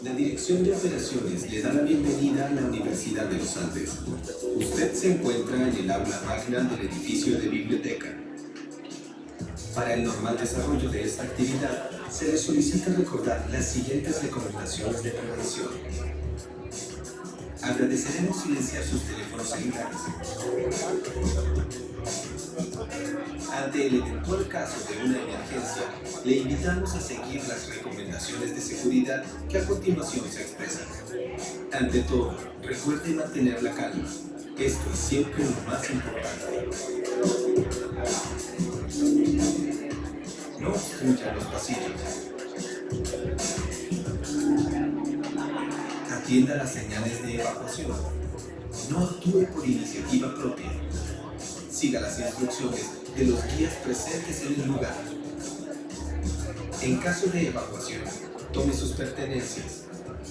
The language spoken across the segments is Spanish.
La Dirección de Operaciones le da la bienvenida a la Universidad de los Andes. Usted se encuentra en el aula magna del edificio de biblioteca. Para el normal desarrollo de esta actividad, se le solicita recordar las siguientes recomendaciones de prevención. Agradeceremos silenciar sus teléfonos celulares. Ante el eventual caso de una emergencia, le invitamos a seguir las recomendaciones de seguridad que a continuación se expresan. Ante todo, recuerde mantener la calma. Esto es siempre lo más importante. No obstruya los pasillos. Atienda las señales de evacuación. No actúe por iniciativa propia. Siga las instrucciones de los guías presentes en el lugar. En caso de evacuación, tome sus pertenencias.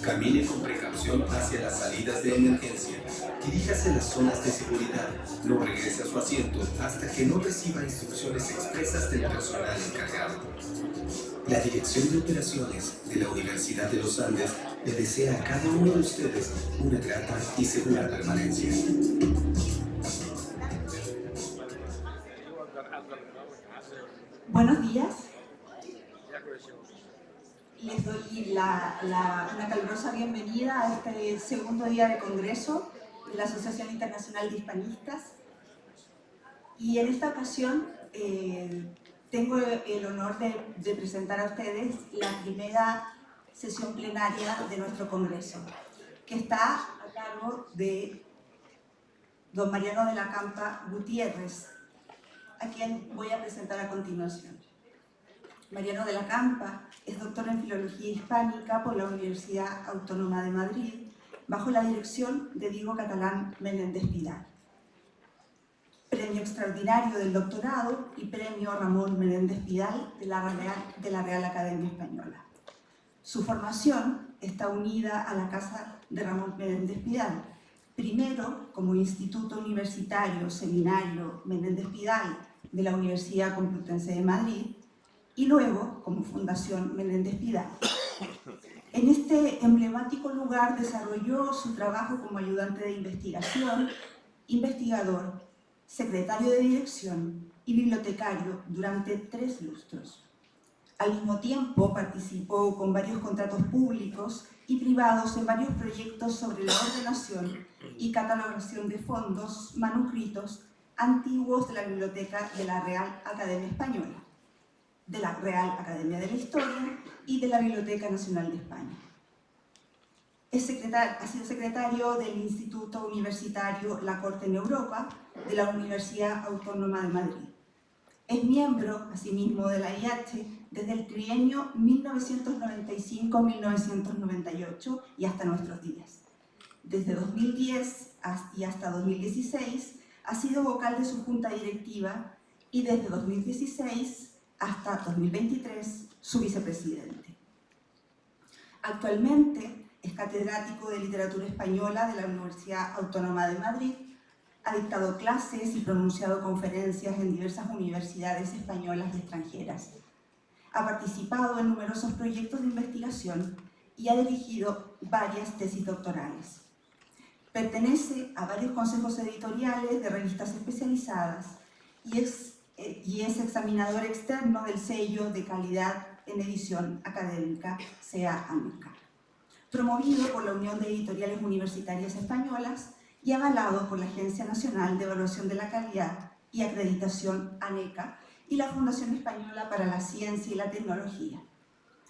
Camine con precaución hacia las salidas de emergencia. Diríjase a las zonas de seguridad. No regrese a su asiento hasta que no reciba instrucciones expresas del personal encargado. La Dirección de Operaciones de la Universidad de los Andes le desea a cada uno de ustedes una grata y segura permanencia. Buenos días. Les doy una calurosa bienvenida a este segundo día de congreso de la Asociación Internacional de Hispanistas. Y en esta ocasión tengo el honor de presentar a ustedes la primera sesión plenaria de nuestro congreso, que está a cargo de don Mariano de la Campa Gutiérrez, a quien voy a presentar a continuación. Mariano de la Campa es doctor en Filología Hispánica por la Universidad Autónoma de Madrid, bajo la dirección de Diego Catalán Menéndez Pidal. Premio extraordinario del doctorado y Premio Ramón Menéndez Pidal de la Real Academia Española. Su formación está unida a la Casa de Ramón Menéndez Pidal, primero como Instituto Universitario Seminario Menéndez Pidal de la Universidad Complutense de Madrid, y luego como Fundación Menéndez Pidal. En este emblemático lugar desarrolló su trabajo como ayudante de investigación, investigador, secretario de dirección y bibliotecario durante 3 lustros. Al mismo tiempo participó con varios contratos públicos y privados en varios proyectos sobre la ordenación y catalogación de fondos manuscritos antiguos de la Biblioteca de la Real Academia Española, de la Real Academia de la Historia y de la Biblioteca Nacional de España. Ha sido secretario del Instituto Universitario La Corte en Europa de la Universidad Autónoma de Madrid. Es miembro, asimismo, de la IH desde el trienio 1995-1998 y hasta nuestros días. Desde 2010 y hasta 2016 ha sido vocal de su junta directiva y desde 2016 hasta 2023 su vicepresidente. Actualmente es catedrático de Literatura Española de la Universidad Autónoma de Madrid, ha dictado clases y pronunciado conferencias en diversas universidades españolas y extranjeras. Ha participado en numerosos proyectos de investigación y ha dirigido varias tesis doctorales. Pertenece a varios consejos editoriales de revistas especializadas y es examinador externo del sello de calidad en edición académica SEA-AMECA, promovido por la Unión de Editoriales Universitarias Españolas y avalado por la Agencia Nacional de Evaluación de la Calidad y Acreditación ANECA y la Fundación Española para la Ciencia y la Tecnología.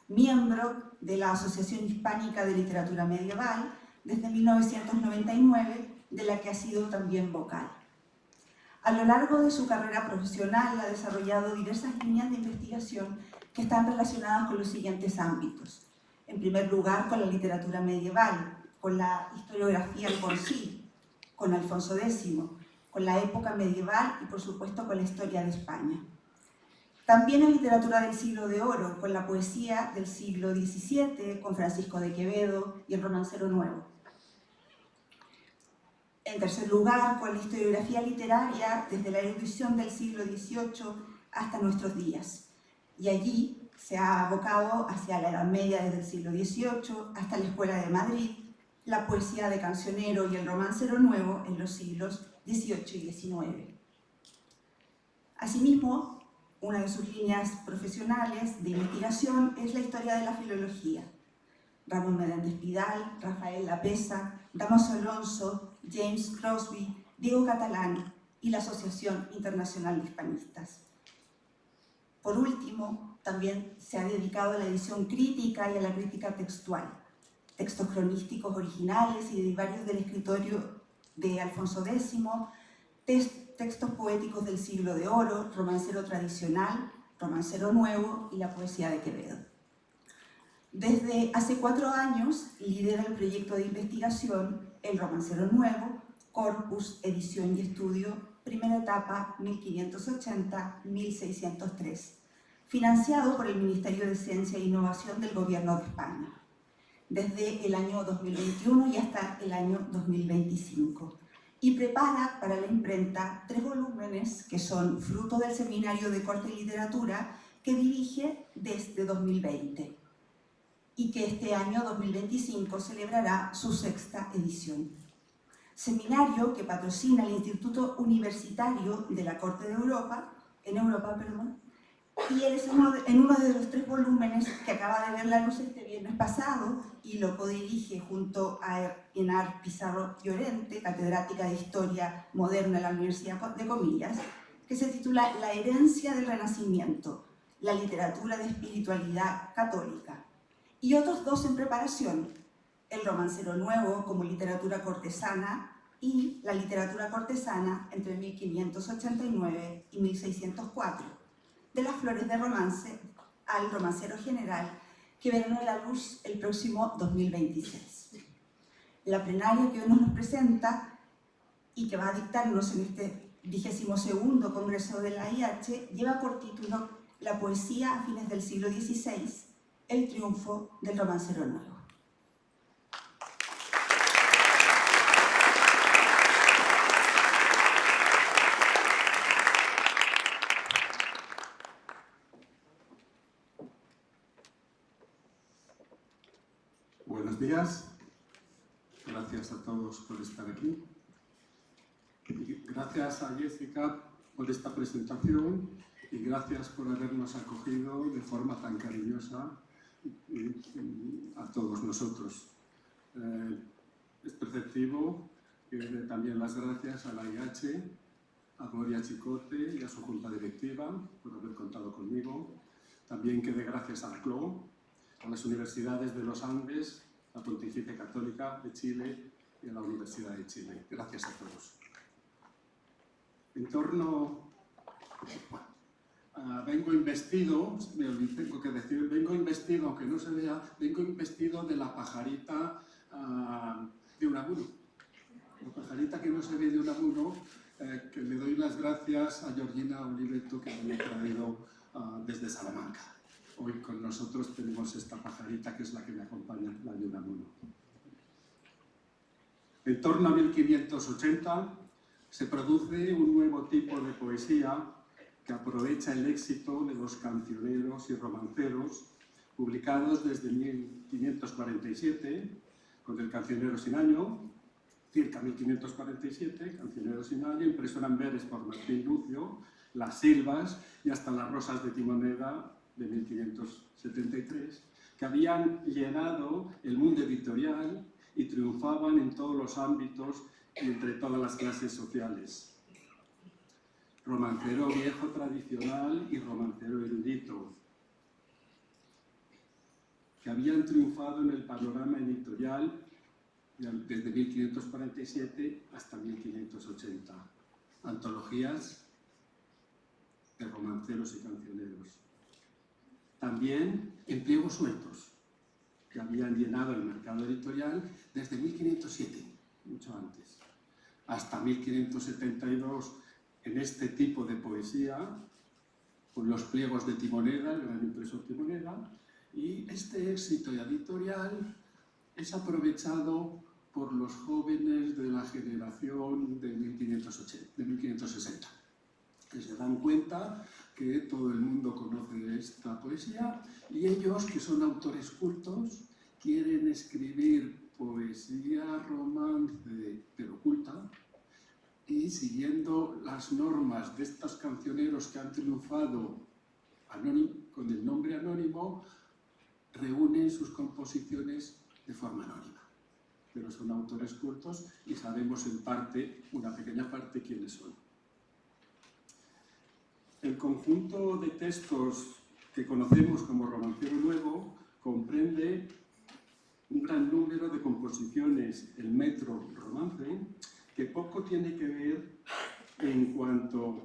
Miembro de la Asociación Hispánica de Literatura Medieval desde 1999, de la que ha sido también vocal. A lo largo de su carrera profesional ha desarrollado diversas líneas de investigación que están relacionadas con los siguientes ámbitos. En primer lugar, con la literatura medieval, con la historiografía por sí, con Alfonso X, con la época medieval y, por supuesto, con la historia de España. También en literatura del siglo de oro, con la poesía del siglo XVII, con Francisco de Quevedo y el Romancero Nuevo. En tercer lugar, con la historiografía literaria desde la erudición del siglo XVIII hasta nuestros días. y allí se ha abocado hacia la Edad Media desde el siglo XVIII hasta la Escuela de Madrid, la poesía de cancionero y el romancero nuevo en los siglos XVIII y XIX. Asimismo, una de sus líneas profesionales de investigación es la historia de la filología. Ramón Menéndez Pidal, Rafael Lapesa, Dámaso Alonso, James Crosby, Diego Catalán y la Asociación Internacional de Hispanistas. Por último, también se ha dedicado a la edición crítica y a la crítica textual, textos cronísticos originales y de varios del escritorio de Alfonso X, textos poéticos del siglo de oro, romancero tradicional, romancero nuevo y la poesía de Quevedo. Desde hace 4 años lidera el proyecto de investigación El romancero nuevo, Corpus, Edición y Estudio, primera etapa 1580-1603, financiado por el Ministerio de Ciencia e Innovación del Gobierno de España, desde el año 2021 y hasta el año 2025. Y prepara para la imprenta 3 volúmenes que son fruto del Seminario de Corte y Literatura que dirige desde 2020 y que este año 2025 celebrará su 6ª edición. Seminario que patrocina el Instituto Universitario de la Corte de Europa, y él es en uno de los 3 volúmenes que acaba de ver la luz este viernes pasado y lo codirige junto a Enar Pizarro Llorente, catedrática de Historia Moderna de la Universidad de Comillas, que se titula La herencia del Renacimiento, la literatura de espiritualidad católica, y otros 2 en preparación, El romancero nuevo como literatura cortesana y la literatura cortesana entre 1589 y 1604, de las flores de romance al romancero general, que verán la luz el próximo 2026. La plenaria que hoy nos presenta y que va a dictarnos en este 22º Congreso de la IH lleva por título La poesía a fines del siglo XVI, el triunfo del romancero nuevo. Buenos días, gracias a todos por estar aquí. Y gracias a Jessica por esta presentación y gracias por habernos acogido de forma tan cariñosa a todos nosotros. Es perceptivo que dé también las gracias a la IH, a Gloria Chicote y a su junta directiva por haber contado conmigo. También que dé gracias a la CLO, a las universidades de los Andes, la Pontificia Católica de Chile y a la Universidad de Chile. Gracias a todos. En torno... vengo investido, tengo que decir, vengo investido, aunque no se vea, vengo investido de la pajarita de Unamuno. La pajarita que no se ve de Unamuno, que le doy las gracias a Georgina Oliveto, que me ha traído desde Salamanca. Hoy con nosotros tenemos esta pajarita que es la que me acompaña, la de Unamuno. En torno a 1580 se produce un nuevo tipo de poesía que aprovecha el éxito de los cancioneros y romanceros publicados desde 1547 con el Cancionero sin año, circa 1547, Cancionero sin año, impreso en Amberes por Martín Lucio, Las Silvas y hasta Las Rosas de Timoneda de 1573, que habían llenado el mundo editorial y triunfaban en todos los ámbitos y entre todas las clases sociales. Romancero viejo tradicional y romancero erudito, que habían triunfado en el panorama editorial desde 1547 hasta 1580. Antologías de romanceros y cancioneros. También en pliegos sueltos, que habían llenado el mercado editorial desde 1507, mucho antes, hasta 1572, en este tipo de poesía, con los pliegos de Timoneda, el gran impresor Timoneda, y este éxito editorial es aprovechado por los jóvenes de la generación de 1560, que se dan cuenta que todo el mundo conoce esta la poesía, y ellos, que son autores cultos, quieren escribir poesía, romance, pero culta, y siguiendo las normas de estos cancioneros que han triunfado con el nombre anónimo, reúnen sus composiciones de forma anónima. Pero son autores cultos y sabemos en parte, una pequeña parte, quiénes son. El conjunto de textos que conocemos como Romancero Nuevo comprende un gran número de composiciones en metro romance que poco tiene que ver en cuanto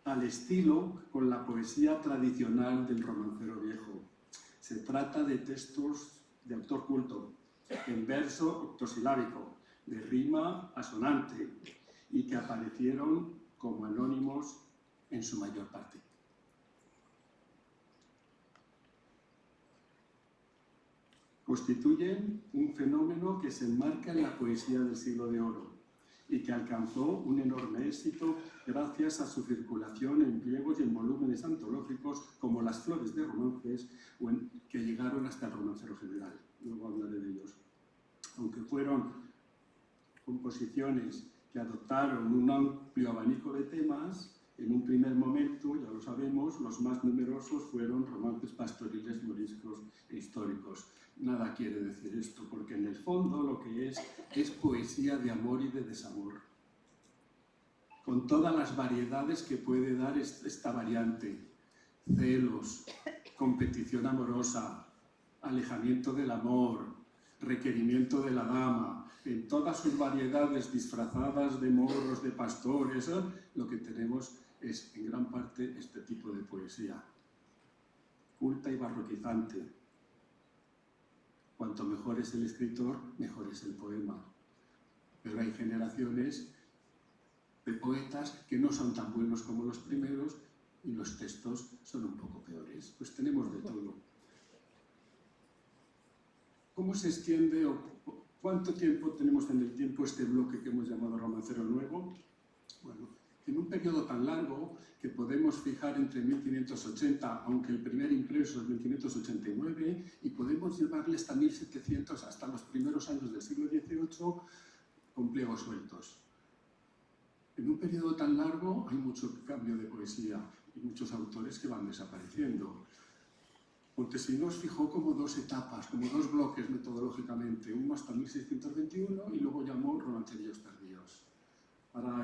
al estilo con la poesía tradicional del romancero viejo. Se trata de textos de autor culto, en verso octosilábico, de rima asonante, y que aparecieron como anónimos en su mayor parte. Constituyen un fenómeno que se enmarca en la poesía del siglo de oro y que alcanzó un enorme éxito gracias a su circulación en pliegos y en volúmenes antológicos como Las Flores de Romances, que llegaron hasta el Romancero General. Luego hablaré de ellos. Aunque fueron composiciones que adoptaron un amplio abanico de temas, en un primer momento, ya lo sabemos, los más numerosos fueron romances pastoriles, moriscos e históricos. Nada quiere decir esto, porque en el fondo lo que es poesía de amor y de desamor, con todas las variedades que puede dar esta variante: celos, competición amorosa, alejamiento del amor, requerimiento de la dama, en todas sus variedades disfrazadas de moros, de pastores, lo que tenemos es en gran parte este tipo de poesía, culta y barroquizante. Cuanto mejor es el escritor, mejor es el poema. Pero hay generaciones de poetas que no son tan buenos como los primeros y los textos son un poco peores. Pues tenemos de todo. ¿Cómo se extiende o cuánto tiempo tenemos en el tiempo este bloque que hemos llamado Romancero Nuevo? Bueno, en un periodo tan largo que podemos fijar entre 1580, aunque el primer impreso es 1589, y podemos llevarle hasta 1700, hasta los primeros años del siglo XVIII, con pliegos sueltos. En un periodo tan largo hay mucho cambio de poesía y muchos autores que van desapareciendo. Montesinos fijó como dos etapas, como dos bloques metodológicamente, uno hasta 1621 y luego llamó romancerillos tardíos. Para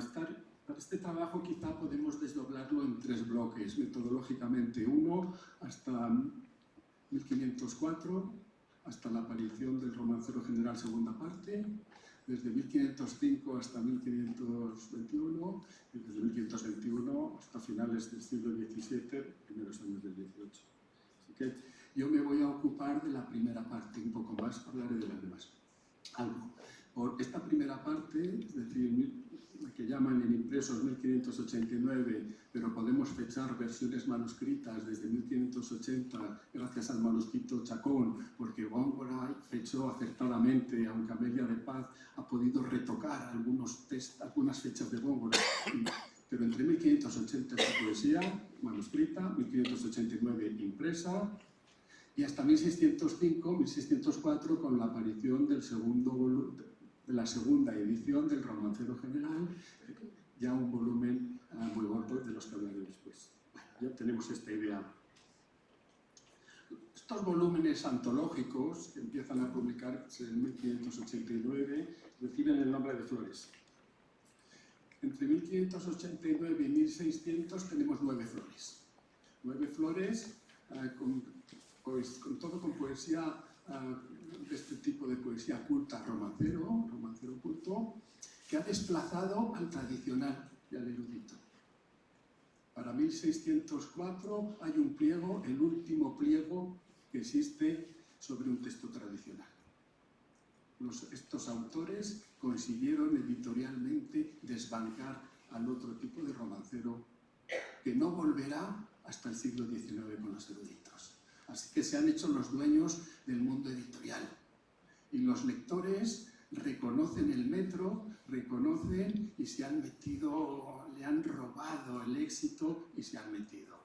este trabajo quizá podemos desdoblarlo en tres bloques metodológicamente. Uno hasta 1504, hasta la aparición del Romancero General segunda parte, desde 1505 hasta 1521 y desde 1521 hasta finales del siglo XVII, primeros años del XVIII. Así que yo me voy a ocupar de la primera parte, un poco más, hablaré de las demás. Algo. Por esta primera parte, es decir, que llaman en impresos 1589, pero podemos fechar versiones manuscritas desde 1580 gracias al manuscrito Chacón, porque Góngora fechó acertadamente, aunque Amelia de Paz ha podido retocar algunas fechas de Góngora. Pero entre 1580 esta poesía manuscrita, 1589 impresa, y hasta 1605, 1604 con la aparición del de la segunda edición del Romancero General, ya un volumen muy gordo de los que hablaré después. Bueno, ya tenemos esta idea. Estos volúmenes antológicos que empiezan a publicarse en 1589 reciben el nombre de flores. Entre 1589 y 1600 tenemos 9 flores. 9 flores con poesía de este tipo de poesía culta, romancero culto, que ha desplazado al tradicional y al erudito. Para 1604 hay un pliego, el último pliego que existe sobre un texto tradicional. Estos autores consiguieron editorialmente desbancar al otro tipo de romancero que no volverá hasta el siglo XIX con los eruditos. Así que se han hecho los dueños del mundo editorial. Y los lectores reconocen el metro, reconocen y se han metido, le han robado el éxito y se han metido.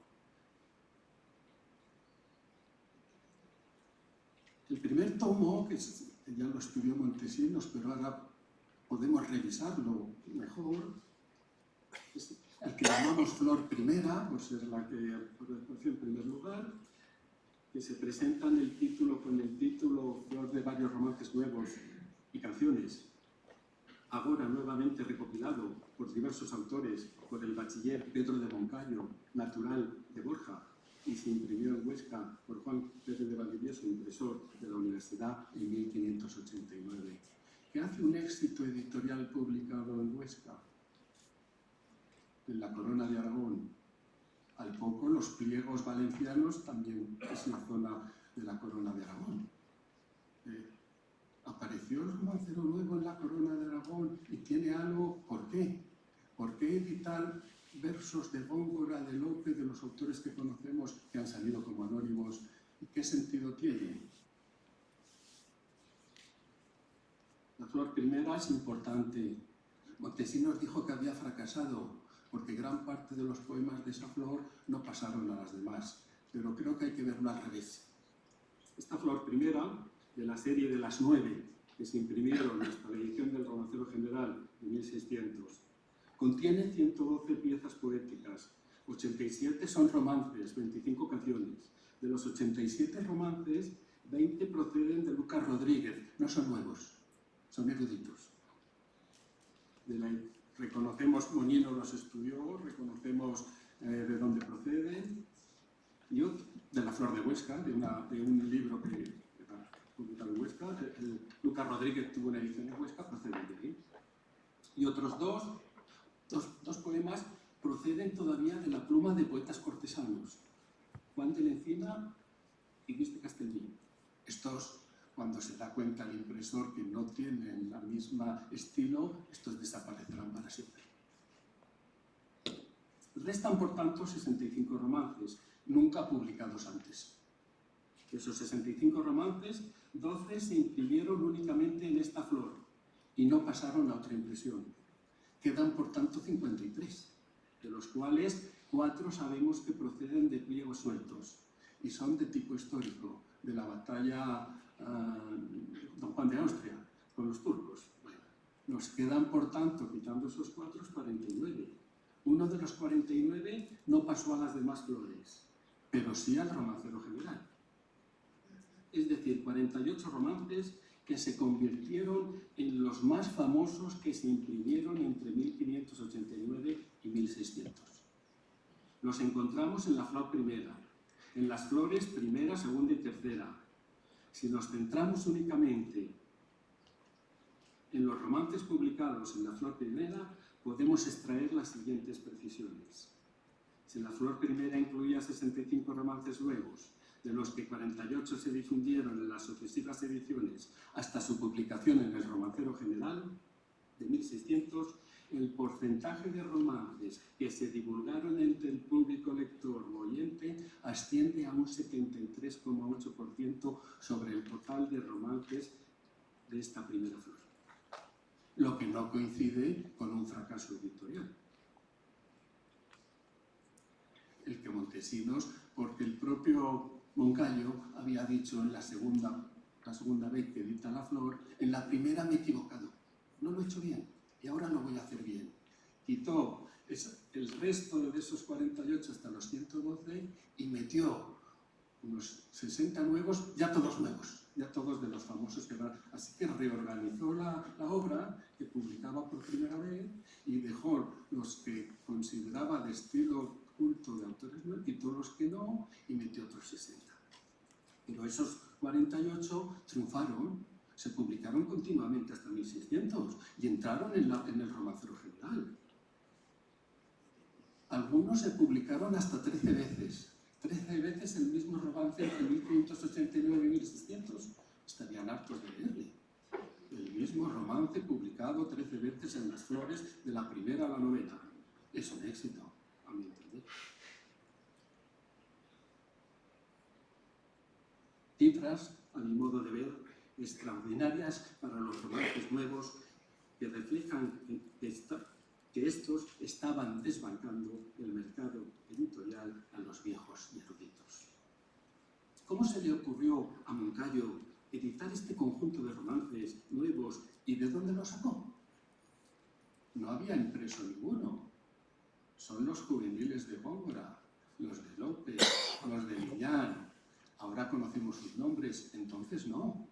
El primer tomo, que ya lo estudió Montesinos, pero ahora podemos revisarlo mejor, es el que llamamos Flor Primera, por ser la que apareció en primer lugar, que se presenta en el título, con el título Flor de varios romances nuevos y canciones, ahora nuevamente recopilado por diversos autores, por el bachiller Pedro de Moncayo, natural de Borja, y se imprimió en Huesca por Juan Pérez de Valdivieso, impresor de la Universidad en 1589, que hace un éxito editorial publicado en Huesca, en la Corona de Aragón. Al poco, los pliegos valencianos también es una zona de la Corona de Aragón. Apareció el romancero nuevo en la Corona de Aragón y tiene algo. ¿Por qué? ¿Por qué editar versos de Góngora, de Lope, de los autores que conocemos que han salido como anónimos? ¿Y qué sentido tiene? La Flor Primera es importante. Montesinos dijo que había fracasado porque gran parte de los poemas de esa flor no pasaron a las demás, pero creo que hay que verlo al revés. Esta Flor Primera, de la serie de las 9 que se imprimieron hasta la edición del Romancero General de 1600, contiene 112 piezas poéticas, 87 son romances, 25 canciones. De los 87 romances, 20 proceden de Lucas Rodríguez, no son nuevos, son eruditos. Reconocemos, Moñino los estudió, reconocemos de dónde proceden, y de la Flor de Huesca, de un libro que era publicado en Huesca. Lucas Rodríguez tuvo una edición en Huesca, proceden de ahí. Y otros dos poemas proceden todavía de la pluma de poetas cortesanos, Juan de la Encina y Luis de Castellví. Estos, cuando se da cuenta el impresor que no tienen la misma estilo, estos desaparecerán para siempre. Restan, por tanto, 65 romances, nunca publicados antes. De esos 65 romances, 12 se imprimieron únicamente en esta flor y no pasaron a otra impresión. Quedan, por tanto, 53, de los cuales 4 sabemos que proceden de pliegos sueltos y son de tipo histórico, de la batalla Don Juan de Austria con los turcos. Bueno, nos quedan, por tanto, quitando esos 4, 49. Uno de los 49 no pasó a las demás flores, pero sí al Romancero General. Es decir, 48 romances que se convirtieron en los más famosos que se imprimieron entre 1589 y 1600. Los encontramos en la Flor Primera, en las flores primera, segunda y tercera. Si nos centramos únicamente en los romances publicados en la Flor Primera, podemos extraer las siguientes precisiones. Si la Flor Primera incluía 65 romances nuevos, de los que 48 se difundieron en las sucesivas ediciones hasta su publicación en el Romancero General de 1600, el porcentaje de romances que se divulgaron entre el público lector o oyente asciende a un 73,8% sobre el total de romances de esta primera flor, lo que no coincide con un fracaso editorial. El que Montesinos, porque el propio Moncayo había dicho en la segunda vez que edita La Flor, en la primera me he equivocado, no lo he hecho bien y ahora lo voy a hacer bien. Quitó el resto de esos 48 hasta los 112 y metió unos 60 nuevos, ya todos nuevos, ya todos de los famosos que van. Así que reorganizó la obra que publicaba por primera vez y dejó los que consideraba de estilo culto de autores nuevos, quitó los que no y metió otros 60. Pero esos 48 triunfaron, se publicaron continuamente hasta 1600 y entraron en el Romancero General. Algunos se publicaron hasta 13 veces. 13 veces el mismo romance entre 1589 y 1600. Estarían hartos de leerle. El mismo romance publicado 13 veces en las flores de la primera a la novena. Es un éxito, a mi entender. Cifras, a mi modo de ver, extraordinarias para los romances nuevos que reflejan que que estos estaban desbancando el mercado editorial a los viejos y eruditos. ¿Cómo se le ocurrió a Moncayo editar este conjunto de romances nuevos y de dónde lo sacó? No había impreso ninguno. Son los juveniles de Góngora, los de López, los de Millán. Ahora conocemos sus nombres, entonces no.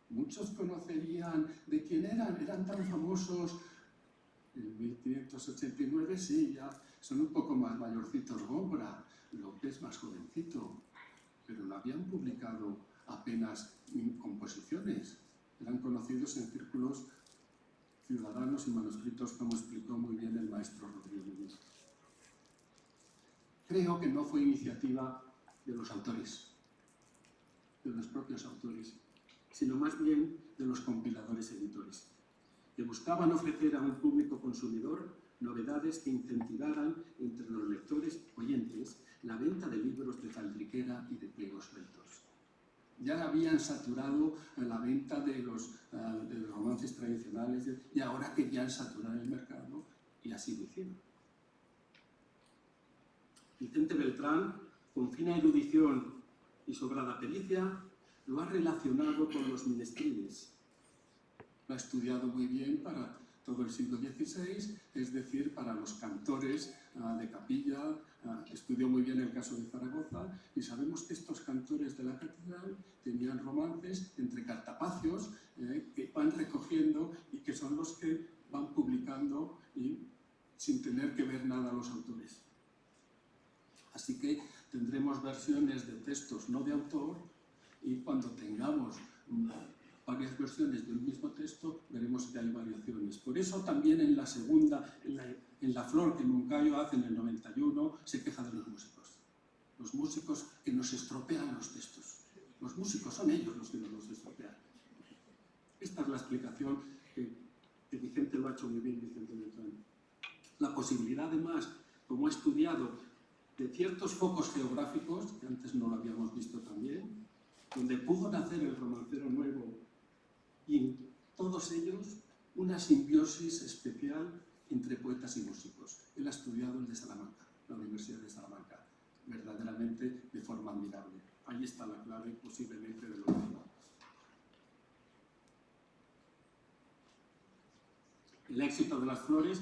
Muchos conocerían de quién eran tan famosos. En 1589 sí, ya son un poco más mayorcitos Góngora, López más jovencito, pero no habían publicado apenas composiciones. Eran conocidos en círculos ciudadanos y manuscritos, como explicó muy bien el maestro Rodrigo Muñoz. Creo que no fue iniciativa de los autores, de los propios autores, sino más bien de los compiladores editores, que buscaban ofrecer a un público consumidor novedades que incentivaran entre los lectores oyentes la venta de libros de faldriquera y de pliegos sueltos. Ya habían saturado la venta de los romances tradicionales y ahora querían saturar el mercado y así lo hicieron. Vicente Beltrán, con fina erudición y sobrada pericia, lo ha relacionado con los menestriles. Lo ha estudiado muy bien para todo el siglo XVI, es decir, para los cantores de capilla. Estudió muy bien el caso de Zaragoza y sabemos que estos cantores de la catedral tenían romances entre cartapacios que van recogiendo y que son los que van publicando y sin tener que ver nada los autores. Así que tendremos versiones de textos no de autor y cuando tengamos varias versiones de un mismo texto, veremos que hay variaciones. Por eso también en la segunda, en la flor que Moncayo hace en el 91, se queja de los músicos. Los músicos que nos estropean los textos. Los músicos son ellos los que nos los estropean. Esta es la explicación que Vicente lo ha hecho muy bien, Vicente Beltrán. La posibilidad, además, como ha estudiado, de ciertos focos geográficos, que antes no lo habíamos visto también, donde pudo nacer el romancero nuevo, y en todos ellos una simbiosis especial entre poetas y músicos. Él ha estudiado el de Salamanca, la Universidad de Salamanca, verdaderamente de forma admirable. Ahí está la clave, posiblemente, de lo mismo. El éxito de las flores,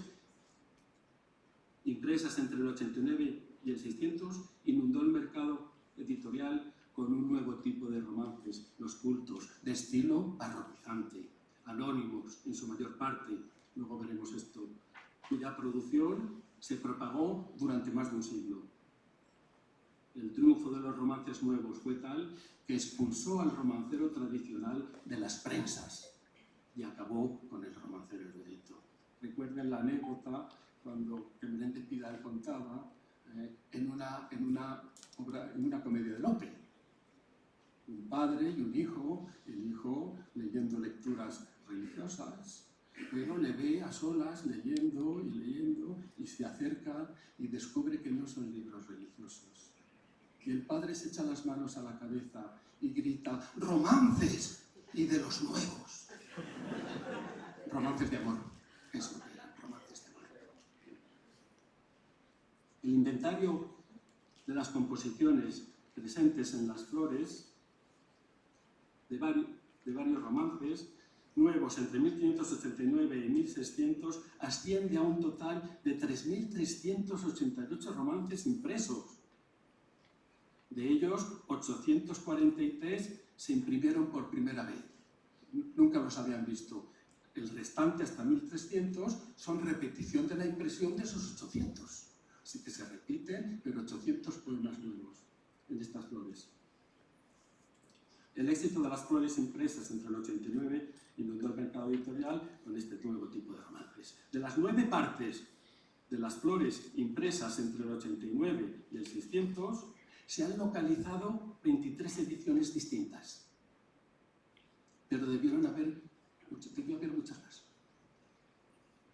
impresas entre el 89 y el 600, inundó el mercado editorial con un nuevo tipo de romances, los cultos, de estilo parrotizante, anónimos en su mayor parte, luego veremos esto, cuya producción se propagó durante más de un siglo. El triunfo de los romances nuevos fue tal que expulsó al romancero tradicional de las prensas y acabó con el romancero erudito. Recuerden la anécdota cuando Menéndez Pidal contaba en una comedia de Lope. Un padre y un hijo, el hijo leyendo lecturas religiosas, pero le ve a solas leyendo y se acerca y descubre que no son libros religiosos. Y el padre se echa las manos a la cabeza y grita: ¡romances! Y de los nuevos. Romances de amor. Eso eran, romances de amor. El inventario de las composiciones presentes en las flores de varios romances nuevos entre 1589 y 1600 asciende a un total de 3.388 romances impresos. De ellos, 843 se imprimieron por primera vez. Nunca los habían visto. El restante, hasta 1300, son repetición de la impresión de esos 800. Así que se repiten, pero 800 poemas nuevos en estas flores. El éxito de las flores impresas entre el 89 inundó el mercado editorial con este nuevo tipo de romances. De las 9 partes de las flores impresas entre el 89 y el 600, se han localizado 23 ediciones distintas. Pero debió haber muchas más.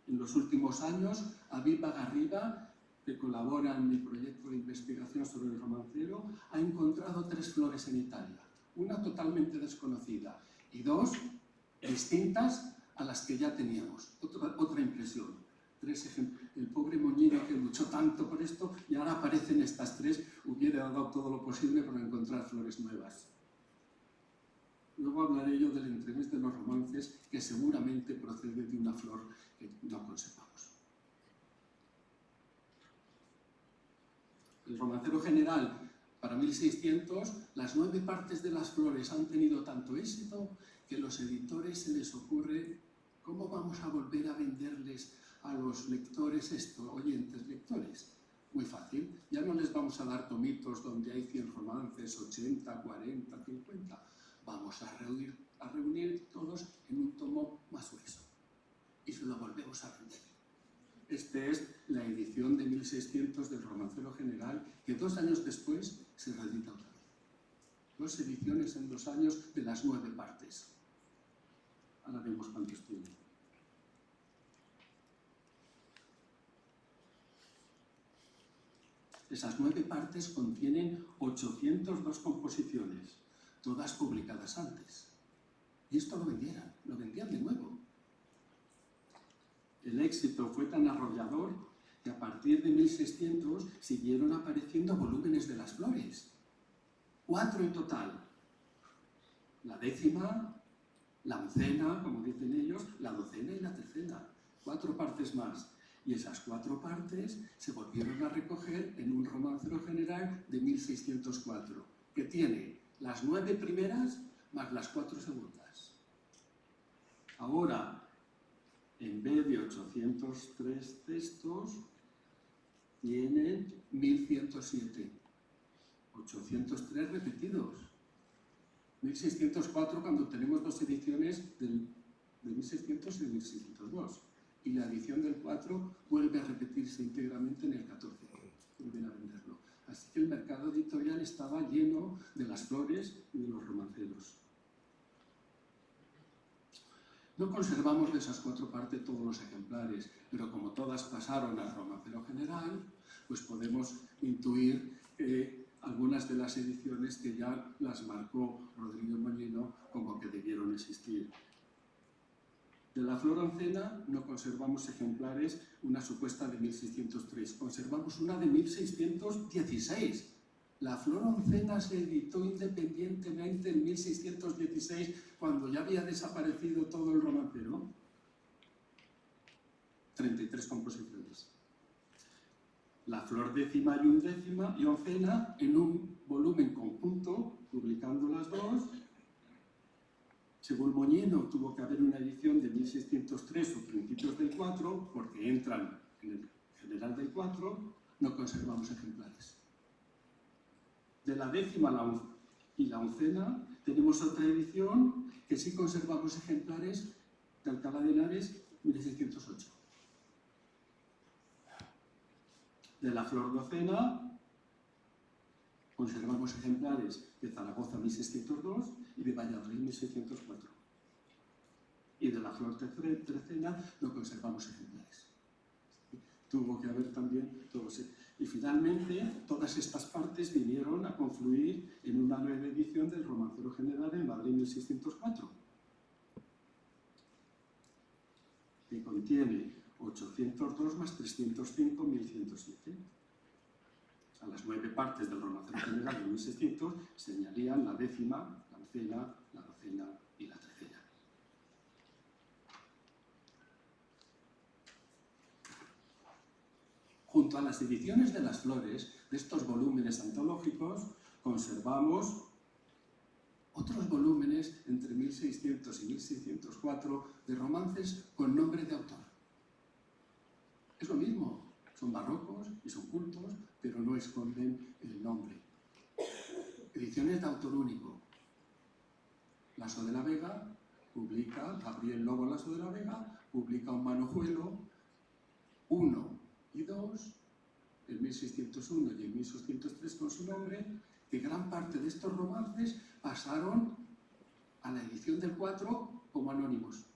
En los últimos años, Aviv Bagarriba, que colabora en mi proyecto de investigación sobre el romancero, ha encontrado 3 flores en Italia. Una totalmente desconocida y 2 distintas a las que ya teníamos, otra impresión. el pobre Moñino que luchó tanto por esto y ahora aparecen estas tres, hubiera dado todo lo posible para encontrar flores nuevas. Luego hablaré yo del entremés de los romances, que seguramente procede de una flor que no conservamos. El romancero general, para 1600, las 9 partes de las flores han tenido tanto éxito que a los editores se les ocurre cómo vamos a volver a venderles a los lectores esto, oyentes lectores. Muy fácil, ya no les vamos a dar tomitos donde hay 100 romances, 80, 40, 50. Vamos a reunir todos en un tomo más grueso y se lo volvemos a vender. Esta es la edición de 1600 del Romancero General, que 2 años después se reedita otra vez. 2 ediciones en 2 años de las 9 partes. Ahora vemos cuántos tiene. Esas 9 partes contienen 802 composiciones, todas publicadas antes. Y esto lo vendían de nuevo. El éxito fue tan arrollador que a partir de 1600 siguieron apareciendo volúmenes de las flores. 4 en total. La 10ª, la 11ª, como dicen ellos, la 12ª y la 13ª. 4 partes más. Y esas 4 partes se volvieron a recoger en un romancero general de 1604, que tiene las 9 primeras más las 4 segundas. Ahora, en vez de 803 textos, tienen 1107. 803 repetidos. 1604 cuando tenemos 2 ediciones de 1600 y de 1602. Y la edición del 4 vuelve a repetirse íntegramente en el 14. Vuelven a venderlo. Así que el mercado editorial estaba lleno de las flores y de los romanceros. No conservamos de esas 4 partes todos los ejemplares, pero como todas pasaron al romancero general, pues podemos intuir que algunas de las ediciones que ya las marcó Rodrigo Moñino como que debieron existir. De la flor oncena no conservamos ejemplares, una supuesta de 1603, conservamos una de 1616. La flor oncena se editó independientemente en 1616, cuando ya había desaparecido todo el romancero. 33 composiciones. La flor 10ª y 11ª y oncena en un volumen conjunto, publicando las 2. Según Moñino, tuvo que haber una edición de 1603 o principios del 4, porque entran en el general del 4, no conservamos ejemplares. De la 10ª y la 11ª tenemos otra edición que sí conservamos ejemplares de Alcalá de Henares 1608. De la flor 12ª conservamos ejemplares de Zaragoza 1602 y de Valladolid 1604. Y de la flor 13ª no conservamos ejemplares. Tuvo que haber también todos. Y finalmente, todas estas partes vinieron a confluir en una nueva edición del Romancero General en Madrid 1604, que contiene 802 más 305, 1107. A las 9 partes del Romancero General de 1600 se añadían la 10ª, la 11ª, la 12ª y la 13ª. Junto a las ediciones de las flores de estos volúmenes antológicos, conservamos otros volúmenes entre 1600 y 1604 de romances con nombre de autor. Es lo mismo, son barrocos y son cultos, pero no esconden el nombre. Ediciones de autor único. Laso de la Vega publica, Gabriel Lobo Laso de la Vega, publica un manojuelo, 1 y 2, el 1601 y el 1603 con su nombre, que gran parte de estos romances pasaron a la edición del 4 como anónimos.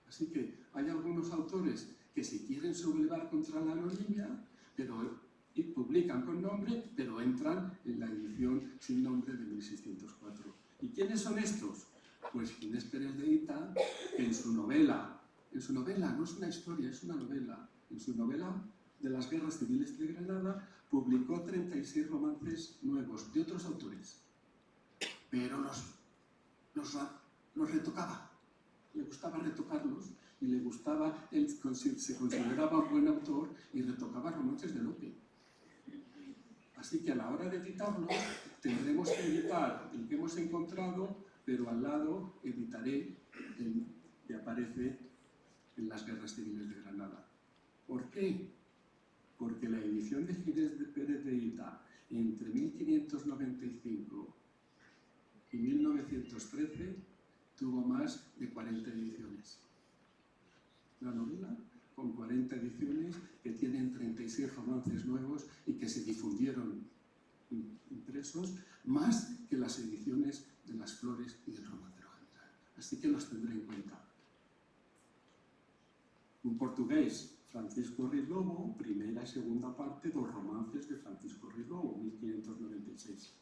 Así que hay algunos autores que se quieren sublevar contra la anonimia, y publican con nombre, pero entran en la edición sin nombre de 1604. ¿Y quiénes son estos? Pues Ginés Pérez de Hita, en su novela, no es una historia, es una novela, en su novela de las guerras civiles de Granada, publicó 36 romances nuevos de otros autores, pero los retocaba. Le gustaba retocarlos y le gustaba, él se consideraba buen autor y retocaba romances de Lope. Así que a la hora de editarlos tendremos que editar el que hemos encontrado, pero al lado editaré el que aparece en las guerras civiles de Granada. ¿Por qué? Porque la edición de Ginés de Pérez de Ita entre 1595 y 1913 tuvo más de 40 ediciones. La novela, con 40 ediciones, que tienen 36 romances nuevos y que se difundieron impresos, más que las ediciones de Las Flores y del Romancero General. Así que los tendré en cuenta. Un portugués, Francisco Ruiz Lobo, primera y segunda parte, dos romances de Francisco Ruiz Lobo, 1596.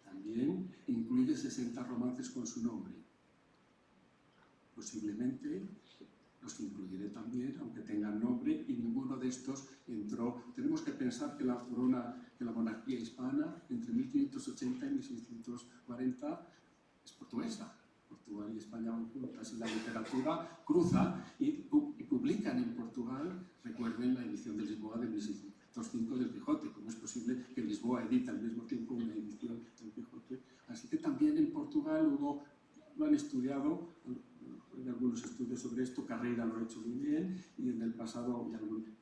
También incluye 60 romances con su nombre. Posiblemente los incluiré también, aunque tengan nombre, y ninguno de estos entró. Tenemos que pensar que la monarquía hispana, entre 1580 y 1640, es portuguesa. Portugal y España van juntas, y la literatura cruza y publican en Portugal, recuerden la edición de Lisboa de 1605 del Quijote. ¿Cómo es posible que Lisboa edita al mismo tiempo una edición del Quijote? Así que también en Portugal lo han estudiado, hay algunos estudios sobre esto, Carreira lo ha hecho muy bien, y en el pasado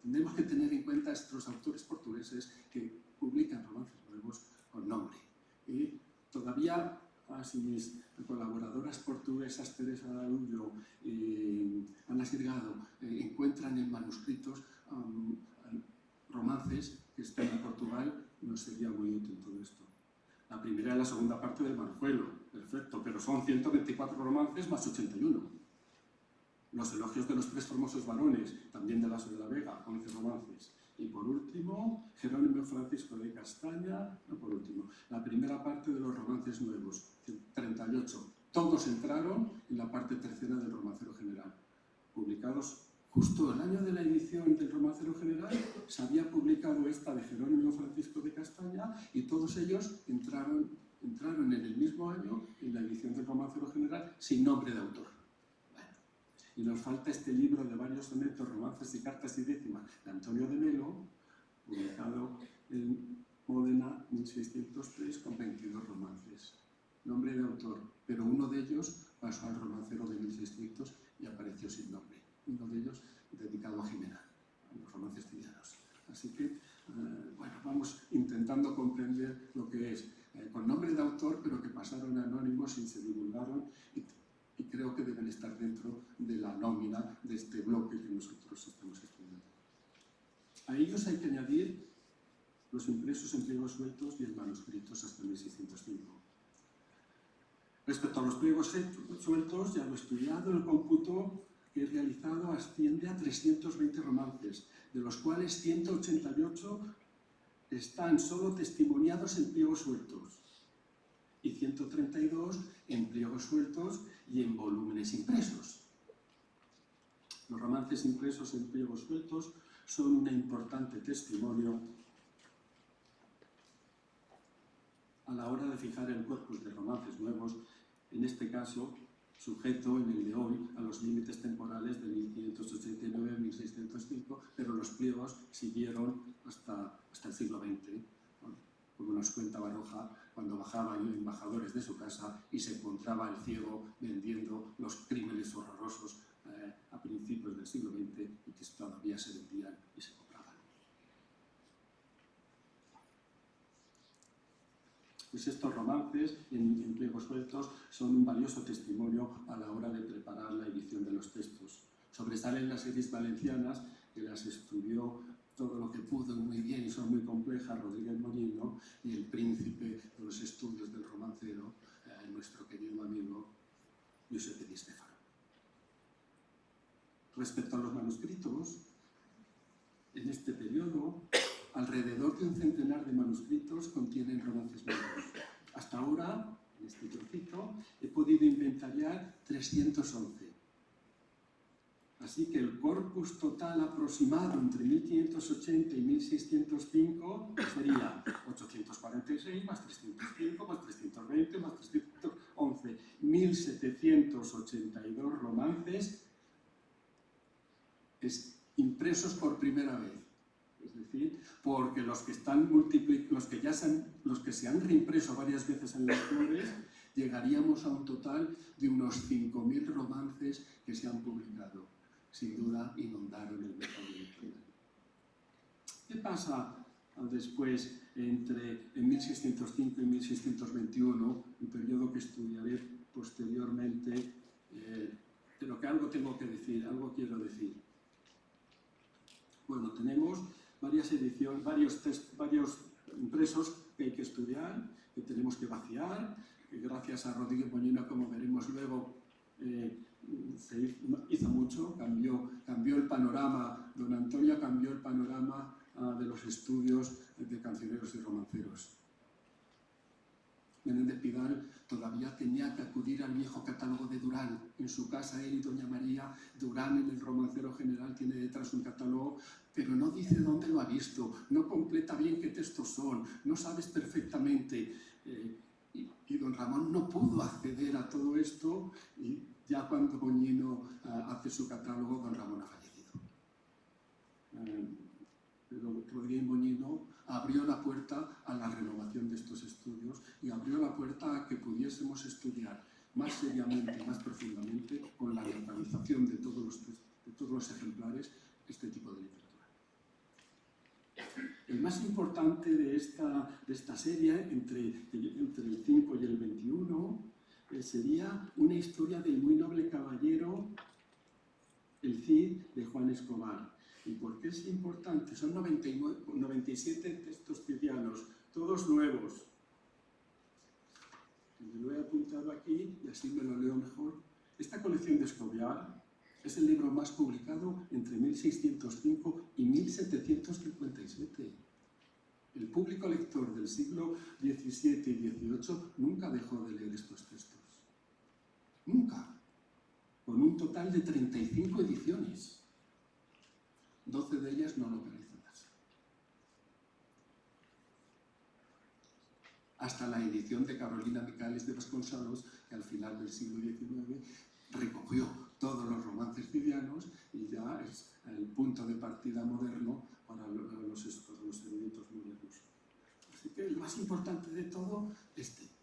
tendremos que tener en cuenta a estos autores portugueses que publican romances nuevos con nombre. Y todavía, si mis colaboradoras portuguesas, Teresa Arullo y Ana Sirgado, encuentran en manuscritos romances que están en Portugal, nos sería muy útil todo esto. La primera y la segunda parte del Marjuelo, perfecto, pero son 124 romances más 81. Los elogios de los tres famosos varones, también de Lasso de la Vega, 11 romances. Y por último, Jerónimo Francisco de Castaña, no por último, la primera parte de los romances nuevos, 38. Todos entraron en la parte tercera del Romancero General, publicados justo el año de la edición del Romancero General. Se había publicado esta de Jerónimo Francisco de Castaña y todos ellos entraron en el mismo año en la edición del Romancero General sin nombre de autor. Y nos falta este libro de varios sonetos, romances y cartas y décimas de Antonio de Melo, publicado en Módena 1603 con 22 romances. Nombre de autor, pero uno de ellos pasó al Romancero de 1600 y apareció sin nombre. Uno de ellos dedicado a Jimena, a los romances civianos. Así que, bueno, vamos intentando comprender lo que es, con nombre de autor, pero que pasaron anónimos y se divulgaron, y creo que deben estar dentro de la nómina de este bloque que nosotros estamos estudiando. A ellos hay que añadir los impresos en pliegos sueltos y en manuscritos hasta 1605. Respecto a los pliegos sueltos, ya lo he estudiado, el cómputo que he realizado asciende a 320 romances, de los cuales 188 están solo testimoniados en pliegos sueltos y 132 en pliegos sueltos y en volúmenes impresos. Los romances impresos en pliegos sueltos son un importante testimonio a la hora de fijar el corpus de romances nuevos, en este caso sujeto en el de hoy a los límites temporales de 1589 a 1605, pero los pliegos siguieron hasta el siglo XX, como nos cuenta Baroja, cuando bajaban embajadores de su casa y se encontraba el ciego vendiendo los crímenes horrorosos a principios del siglo XX y que todavía se vendían y se compraban. Pues estos romances en pliegos sueltos son un valioso testimonio a la hora de preparar la edición de los textos. Sobresalen las edis valencianas, que las estudió todo lo que pudo muy bien y son muy complejas, Rodríguez Molino, y el príncipe de los estudios del romancero, nuestro querido amigo Giuseppe Di Stefano. Respecto a los manuscritos, en este periodo, alrededor de un centenar de manuscritos contienen romances nuevos. Hasta ahora, en este trocito, he podido inventariar 311. Así que el corpus total aproximado entre 1580 y 1605 sería 846 más 305 más 320 más 311, 1782 romances impresos por primera vez. Es decir, porque los que se han reimpreso varias veces en las flores, llegaríamos a un total de unos 5.000 romances que se han publicado. Sin duda, inundaron el mercado editorial. ¿Qué pasa después en 1605 y 1621, un periodo que estudiaré posteriormente, pero que algo tengo que decir, algo quiero decir? Bueno, tenemos varias ediciones, varios impresos que hay que estudiar, que tenemos que vaciar, que gracias a Rodríguez Moñino, como veremos luego, se hizo mucho, cambió el panorama, don Antonio cambió el panorama de los estudios de cancioneros y romanceros. Menéndez Pidal todavía tenía que acudir al viejo catálogo de Durán. En su casa, él y doña María, Durán en el Romancero General tiene detrás un catálogo, pero no dice dónde lo ha visto, no completa bien qué textos son, no sabes perfectamente. Y don Ramón no pudo acceder a todo esto, y ya cuando Moñino hace su catálogo, don Ramón ha fallecido. Pero Rodríguez Moñino abrió la puerta a la renovación de estos estudios y abrió la puerta a que pudiésemos estudiar más seriamente, más profundamente, con la localización de todos los ejemplares, este tipo de literatura. El más importante de esta serie, entre el 5 y el 21, sería una historia del muy noble caballero, el Cid, de Juan Escobar. ¿Y por qué es importante? Son 97 textos cidianos, todos nuevos. Me lo he apuntado aquí y así me lo leo mejor. Esta colección de Escobar es el libro más publicado entre 1605 y 1757. El público lector del siglo XVII y XVIII nunca dejó de leer estos textos. Nunca. Con un total de 35 ediciones. 12 de ellas no localizadas. Hasta la edición de Carolina Micalis de Vasconcelos, que al final del siglo XIX recogió todos los romances cidianos y ya es el punto de partida moderno para los eruditos modernos. Así que el más importante de todo,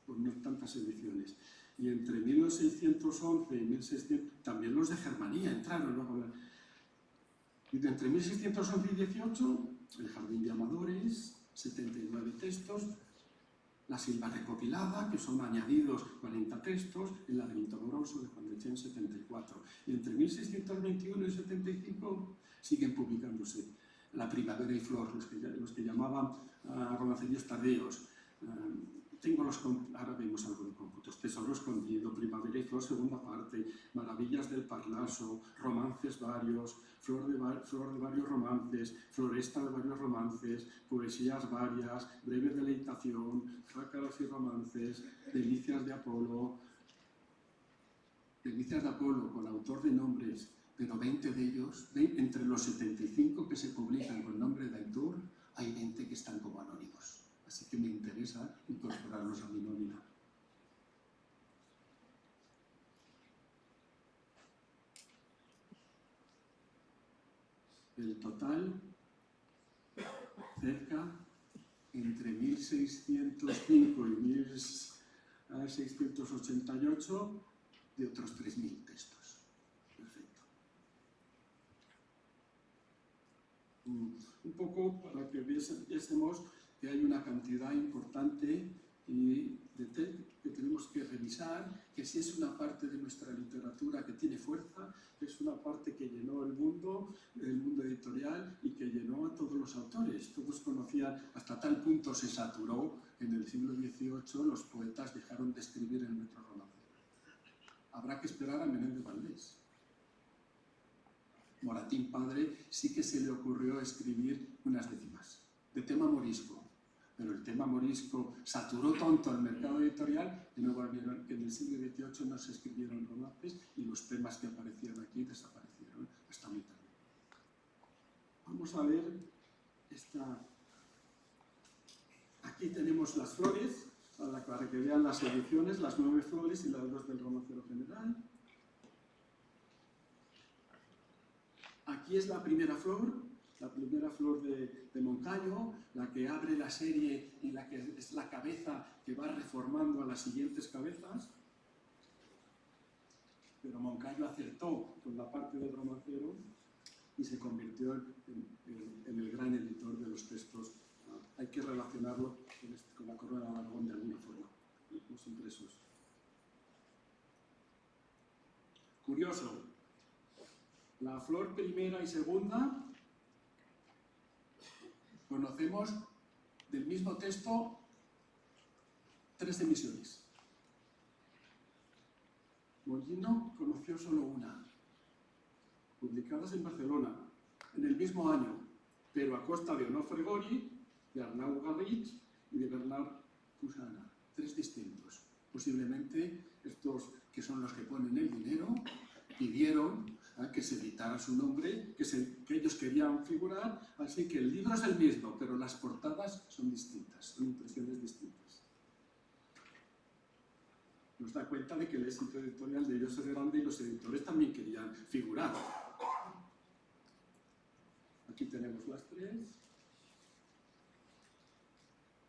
con tantas ediciones. Y entre 1611 y 1600, también los de Germanía entraron, ¿no? Y entre 1611 y 18, el Jardín de Amadores, 79 textos, la Silva recopilada, que son añadidos 40 textos, el Laberinto amoroso de Juan de Chen, 74. Y entre 1621 y 75 siguen publicándose La Primavera y Flor, los que llamaban romanceríos tardíos. Ahora vemos algo de cómputos. Tesoro escondido, Primavera y Flor, segunda parte, Maravillas del Parlaso, romances varios, flor de varios romances, floresta de varios romances, poesías varias, breve deleitación, jácaras y romances, delicias de Apolo, con autor de nombres, pero 20 de ellos, entre los 75 que se publican con nombre de autor, hay 20 que están como anónimos. Así que me interesa incorporarlos a mi nómina. El total, cerca, entre 1605 y 1688, de otros 3.000 textos. Perfecto. Un poco para que viésemos que hay una cantidad importante que tenemos que revisar, que sí es una parte de nuestra literatura que tiene fuerza, que es una parte que llenó el mundo editorial y que llenó a todos los autores. Todos conocían, hasta tal punto se saturó en el siglo XVIII, los poetas dejaron de escribir el metro romancero. Habrá que esperar a Menéndez Valdés. Moratín padre sí que se le ocurrió escribir unas décimas de tema morisco, pero el tema morisco saturó tanto al mercado editorial que en el siglo XVIII no se escribieron romances y los temas que aparecían aquí desaparecieron. hasta muy tarde. Vamos a ver esta... Aquí tenemos las flores, para que vean las ediciones, las 9 flores y las 2 del romancero general. Aquí es la primera flor de Moncayo, la que abre la serie y la que es la cabeza que va reformando a las siguientes cabezas. Pero Moncayo acertó con la parte del romancero y se convirtió en el gran editor de los textos. Hay que relacionarlo con la Corona de Aragón de alguna forma, los impresos. Curioso, la flor primera y segunda conocemos del mismo texto 3 emisiones. Mollino conoció solo una, publicadas en Barcelona, en el mismo año, pero a costa de Onofre Gori, de Arnau Garrich y de Bernard Fusana. 3 distintos. Posiblemente estos, que son los que ponen el dinero, pidieron que se editara su nombre, que ellos querían figurar, así que el libro es el mismo, pero las portadas son distintas, son impresiones distintas. Nos da cuenta de que el éxito editorial de ellos es grande y los editores también querían figurar. Aquí tenemos las 3.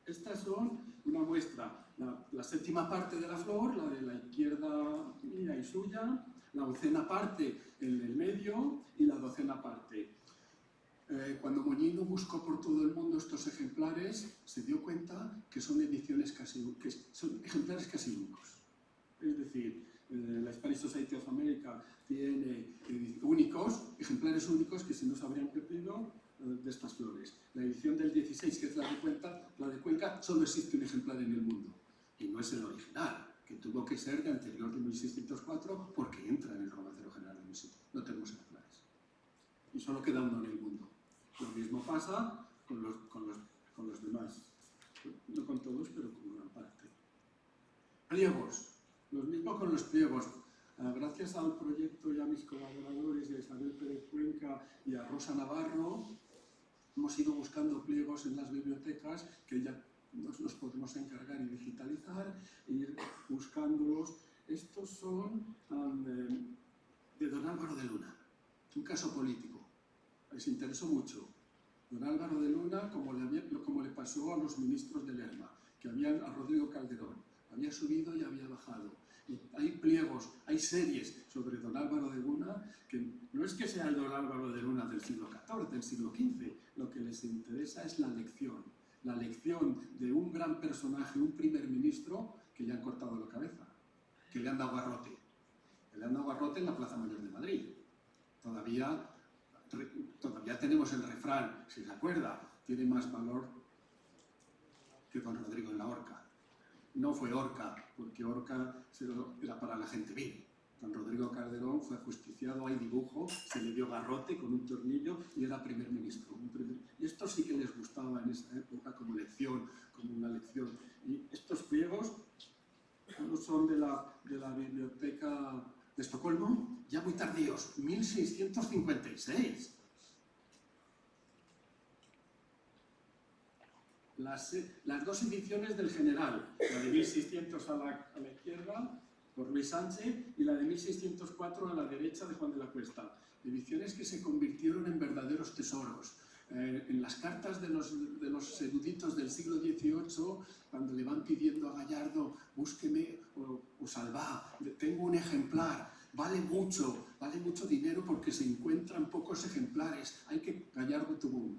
Estas son una muestra, la 7ª parte de la flor, la de la izquierda mía y suya, la 11ª parte en el medio y la 12ª parte. Cuando Mollino buscó por todo el mundo estos ejemplares, se dio cuenta que son son ejemplares casi únicos. Es decir, la Spanish Society of America tiene ejemplares únicos que se nos habrían perdido de estas flores. La edición del 16, que es la de Cuenca, solo existe un ejemplar en el mundo. Y no es el original, que tuvo que ser de anterior de 1604, porque entra en el romancero general de 1600. No tenemos ejemplares. Y solo queda uno en el mundo. Lo mismo pasa con los demás. No con todos, pero con gran parte. Pliegos. Lo mismo con los pliegos. Gracias al proyecto y a mis colaboradores, a Isabel Pérez Cuenca y a Rosa Navarro, hemos ido buscando pliegos en las bibliotecas que ya nos los podemos encargar y digitalizar, e ir buscándolos. Estos son de don Álvaro de Luna, un caso político. Les interesó mucho. Don Álvaro de Luna, como le pasó a los ministros de Lerma, a Rodrigo Calderón. Había subido y había bajado. Y hay pliegos, hay series sobre don Álvaro de Luna, que no es que sea el don Álvaro de Luna del siglo XIV, del siglo XV, lo que les interesa es la lección de un gran personaje, un primer ministro, que le han cortado la cabeza, que le han dado garrote. Le han dado garrote en la Plaza Mayor de Madrid. Todavía tenemos el refrán, si se acuerda, tiene más valor que don Rodrigo en la horca. No fue horca, porque horca era para la gente vil. Don Rodrigo Calderón fue ajusticiado, hay dibujo, se le dio garrote con un tornillo y era primer ministro. Y esto sí que les gustaba en esa época como una lección. Y estos pliegos son de la biblioteca de Estocolmo, ya muy tardíos, 1656. Las 2 ediciones del general, la de 1600 a la izquierda, por Luis Sánchez, y la de 1604 a la derecha de Juan de la Cuesta. Ediciones que se convirtieron en verdaderos tesoros. En las cartas de los eruditos del siglo XVIII, cuando le van pidiendo a Gallardo, búsqueme o Salvá, tengo un ejemplar, vale mucho dinero porque se encuentran pocos ejemplares. Gallardo tuvo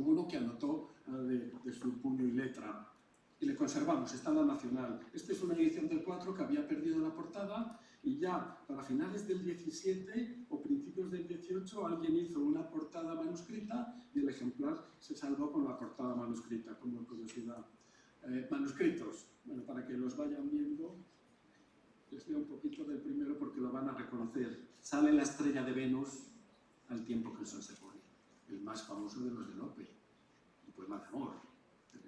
uno que anotó de su puño y letra. Y le conservamos, está en la Nacional. Esta es una edición del 4 que había perdido la portada y ya para finales del 17 o principios del 18 alguien hizo una portada manuscrita y el ejemplar se salvó con la portada manuscrita, como curiosidad. Manuscritos, bueno, para que los vayan viendo, les leo un poquito del primero porque lo van a reconocer. Sale la estrella de Venus al tiempo que el sol se pone. El más famoso de los de Lope, un poema de amor.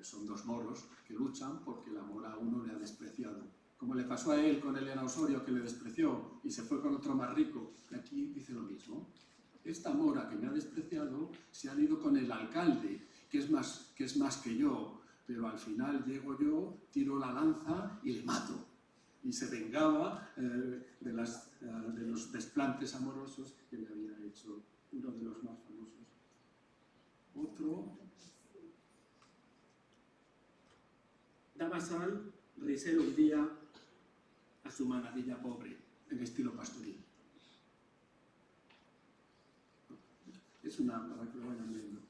Son 2 moros que luchan porque el amor a uno le ha despreciado. Como le pasó a él con Elena Osorio, que le despreció y se fue con otro más rico. Y aquí dice lo mismo. esta mora que me ha despreciado se ha ido con el alcalde, que es más que yo, pero al final llego yo, tiro la lanza y le mato. Y se vengaba de los desplantes amorosos que le había hecho uno de los más famosos. Otro. Daba sal, risero un día a su manadilla pobre, en estilo pastoril. Es para que lo vayan viendo.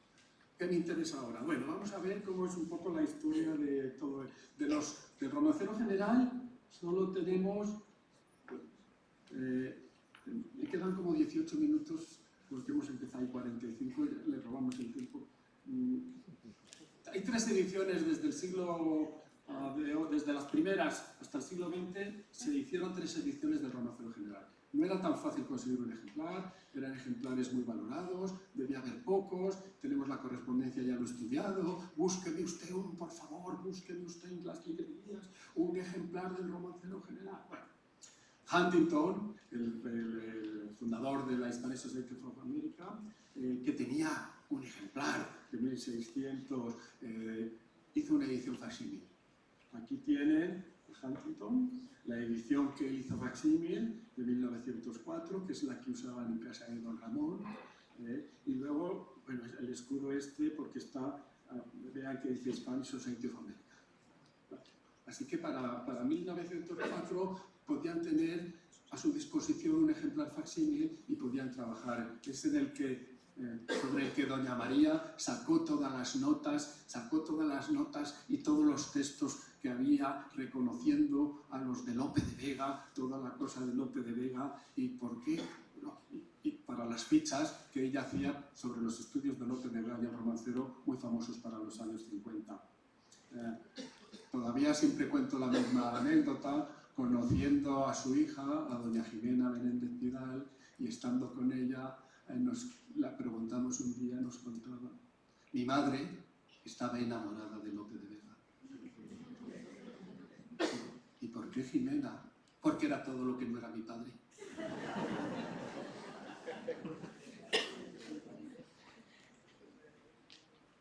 ¿Qué me interesa ahora? Bueno, vamos a ver cómo es un poco la historia de todo. Del romancero general solo tenemos... me quedan como 18 minutos porque hemos empezado en 45 y le robamos el tiempo. Hay 3 ediciones desde el siglo... desde las primeras hasta el siglo XX se hicieron 3 ediciones del romancero general. No era tan fácil conseguir un ejemplar, eran ejemplares muy valorados, debía haber pocos, tenemos la correspondencia, ya lo he estudiado, búsqueme usted por favor, búsqueme usted en las librerías un ejemplar del romancero general. Bueno, Huntington, el fundador de la Hispanic Society of America, que tenía un ejemplar de 1600, hizo una edición facsímil. Aquí tienen Huntington, la edición que hizo facsímil de 1904, que es la que usaban en casa de Don Ramón, y luego, bueno, el escudo porque está, vean que dice Hispanic Society of America. Así que para 1904 podían tener a su disposición un ejemplar facsímil y podían trabajar. Es sobre el que Doña María sacó todas las notas y todos los textos que había, reconociendo a los de Lope de Vega, toda la cosa de Lope de Vega, y por qué, y para las fichas que ella hacía sobre los estudios de Lope de Vega y el romancero, muy famosos para los años 50. Todavía siempre cuento la misma anécdota, conociendo a su hija, a doña Jimena Menéndez Pidal, y estando con ella, la preguntamos un día, nos contaba, mi madre estaba enamorada de Lope de Vega. ¿Y por qué Jimena? Porque era todo lo que no era mi padre.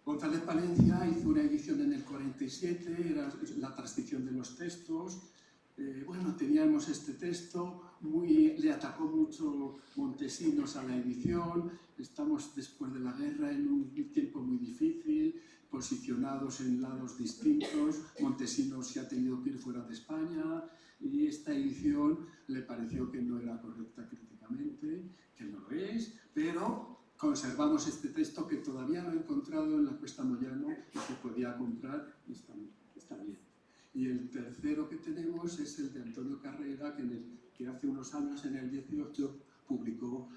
González Palencia hizo una edición en el 47, era la transcripción de los textos. Bueno, teníamos este texto, le atacó mucho Montesinos a la edición, estamos después de la guerra en un tiempo muy difícil, posicionados en lados distintos, Montesinos se ha tenido que ir fuera de España y esta edición le pareció que no era correcta críticamente, que no lo es, pero conservamos este texto que todavía no he encontrado en la Cuesta Moyano y que podía comprar y está bien. Y el tercero que tenemos es el de Antonio Carrera, que hace unos años, en el 18, publicó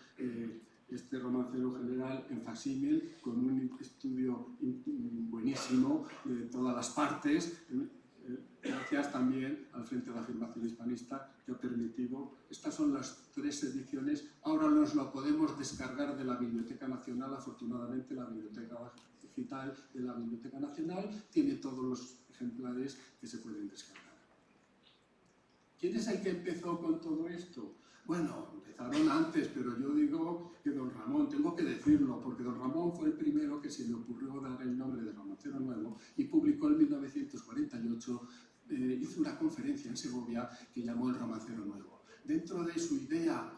este romancero general en facsímil, con un estudio buenísimo de todas las partes, gracias también al Frente de Afirmación Hispanista, que ha permitido. Estas son las 3 ediciones. Ahora nos lo podemos descargar de la Biblioteca Nacional. Afortunadamente, la Biblioteca Digital de la Biblioteca Nacional tiene todos los ejemplares que se pueden descargar. ¿Quién es el que empezó con todo esto? Bueno, empezaron antes, pero yo digo que Don Ramón, tengo que decirlo, porque Don Ramón fue el primero que se le ocurrió dar el nombre de Romancero Nuevo y publicó en 1948, hizo una conferencia en Segovia que llamó el Romancero Nuevo. Dentro de su idea,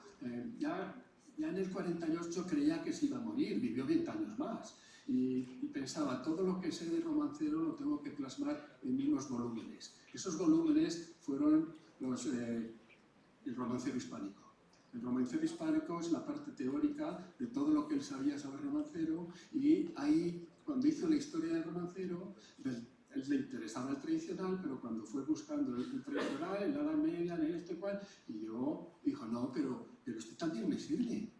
ya en el 48 creía que se iba a morir, vivió 20 años más. Y pensaba, todo lo que sé de romancero lo tengo que plasmar en unos volúmenes. Esos volúmenes fueron el romancero hispánico. El romancero hispánico es la parte teórica de todo lo que él sabía sobre romancero, y ahí, cuando hizo la historia del romancero, él le interesaba el tradicional, pero cuando fue buscando el tradicional, el Edad Media, en esto y cual, y yo dijo, no, pero este también me sirve.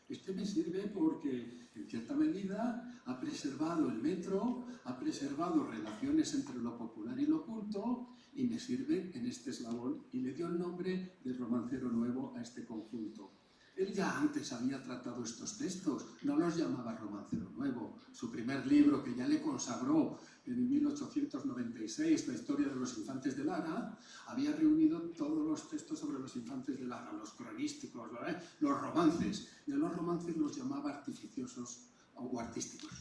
Este me sirve porque, en cierta medida, ha preservado el metro, ha preservado relaciones entre lo popular y lo culto, y me sirve en este eslabón. Y le dio el nombre de Romancero Nuevo a este conjunto. Él ya antes había tratado estos textos, no los llamaba Romancero Nuevo. Su primer libro, que ya le consagró en 1896, la historia de los infantes de Lara, había reunido todos los textos sobre los infantes de Lara, los cronísticos, los romances. Y a los romances los llamaba artificiosos o artísticos.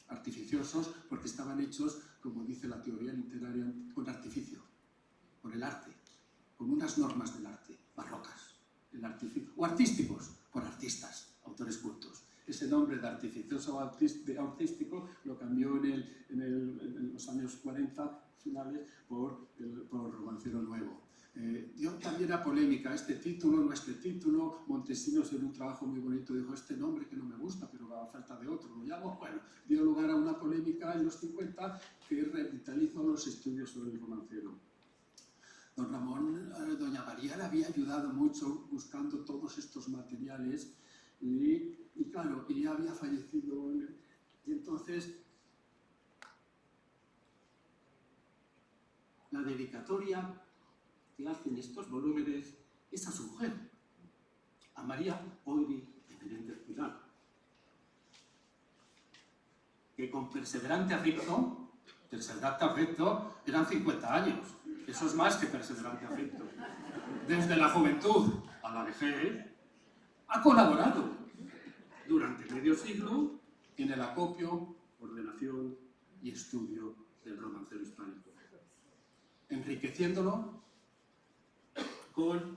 Artificiosos porque estaban hechos, como dice la teoría literaria, con artificio, por el arte, con unas normas del arte, barrocas. O artísticos, por artistas, autores cultos. Ese nombre de artificioso o artístico lo cambió en los años 40 finales por Romancero Nuevo. Dio también a polémica este título, no este título. Montesinos en un trabajo muy bonito dijo este nombre que no me gusta, pero a falta de otro lo llamo. Bueno, dio lugar a una polémica en los 50 que revitalizó los estudios sobre el romancero. Don Ramón, doña María le había ayudado mucho buscando todos estos materiales y claro, y ya había fallecido. Y entonces, la dedicatoria que hacen estos volúmenes es a su mujer, a María Oiri de Menéndez Pidal, que con perseverante afecto eran 50 años. Eso es más que perseverante afecto. Desde la juventud a la vejez, ha colaborado durante medio siglo en el acopio, ordenación y estudio del romancero hispánico, enriqueciéndolo con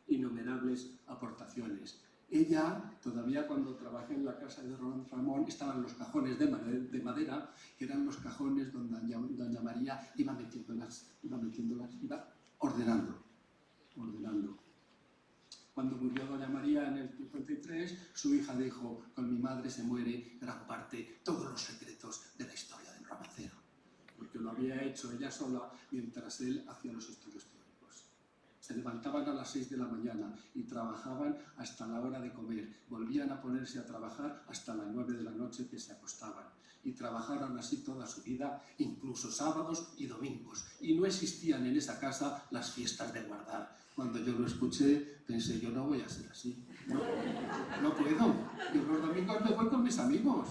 innumerables aportaciones. Ella, todavía cuando trabajé en la casa de Don Ramón, estaban los cajones de madera, que eran los cajones donde doña María iba metiéndolas, iba ordenando. Cuando murió doña María en el 53, su hija dijo, con mi madre se muere gran parte, todos los secretos de la historia del romancero, porque lo había hecho ella sola mientras él hacía los estudios teóricos. Se levantaban a las 6 de la mañana y trabajaban hasta la hora de comer. Volvían a ponerse a trabajar hasta las 9 de la noche que se acostaban. Y trabajaron así toda su vida, incluso sábados y domingos. Y no existían en esa casa las fiestas de guardar. Cuando yo lo escuché, pensé, yo no voy a ser así. No puedo. Yo los domingos me voy con mis amigos.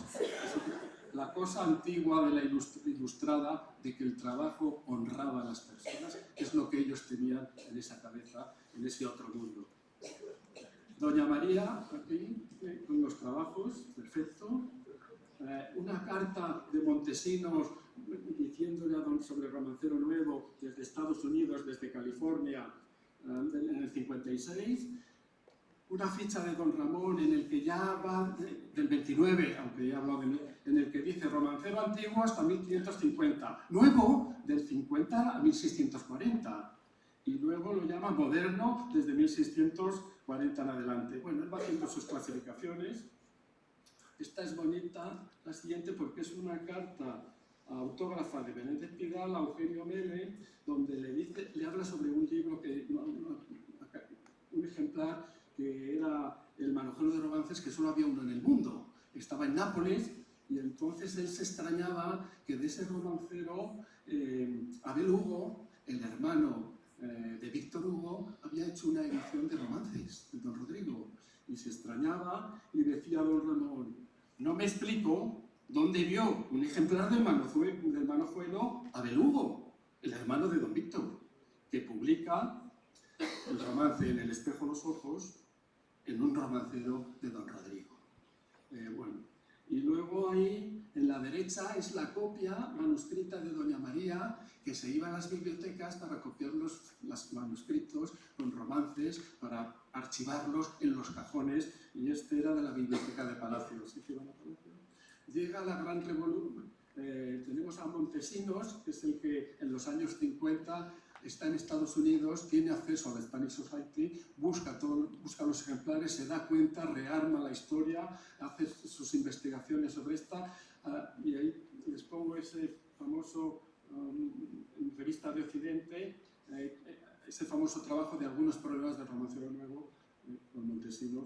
La cosa antigua de la ilustrada de que el trabajo honraba a las personas es lo que ellos tenían en esa cabeza, en ese otro mundo. Doña María, aquí, con los trabajos, perfecto. Una carta de Montesinos diciéndole sobre Romancero Nuevo desde Estados Unidos, desde California, en el 56. Una ficha de Don Ramón en el que ya va del 29, aunque ya hablaba en el que dice romancero antiguo hasta 1550, nuevo del 50 a 1640, y luego lo llama moderno desde 1640 en adelante. Bueno, él va haciendo sus clasificaciones. Esta es bonita, la siguiente, porque es una carta autógrafa de Menéndez Pidal a Eugenio Mele, donde le habla sobre un libro, un ejemplar, que era el Manojero de Romances, que solo había uno en el mundo. Estaba en Nápoles, y entonces él se extrañaba que de ese romancero, Abel Hugo, el hermano de Víctor Hugo, había hecho una edición de romances, de Don Rodrigo. Y se extrañaba y decía a Don Ramón, no me explico dónde vio un ejemplar del Manojuelo Abel Hugo, el hermano de Don Víctor, que publica el romance En el espejo los ojos en un romancero de Don Rodrigo. Bueno, y luego ahí, en la derecha, es la copia manuscrita de Doña María, que se iba a las bibliotecas para copiar los manuscritos con romances, para archivarlos en los cajones, y este era de la Biblioteca de Palacio. ¿Sí que van a Palacio? Llega la gran revolución. Tenemos a Montesinos, que es el que en los años 50 está en Estados Unidos, tiene acceso a la Spanish Society, busca los ejemplares, se da cuenta, rearma la historia, hace sus investigaciones sobre esta, y ahí les pongo ese famoso, en Revista de Occidente, ese famoso trabajo de algunos problemas del romancero nuevo, con Montesinos,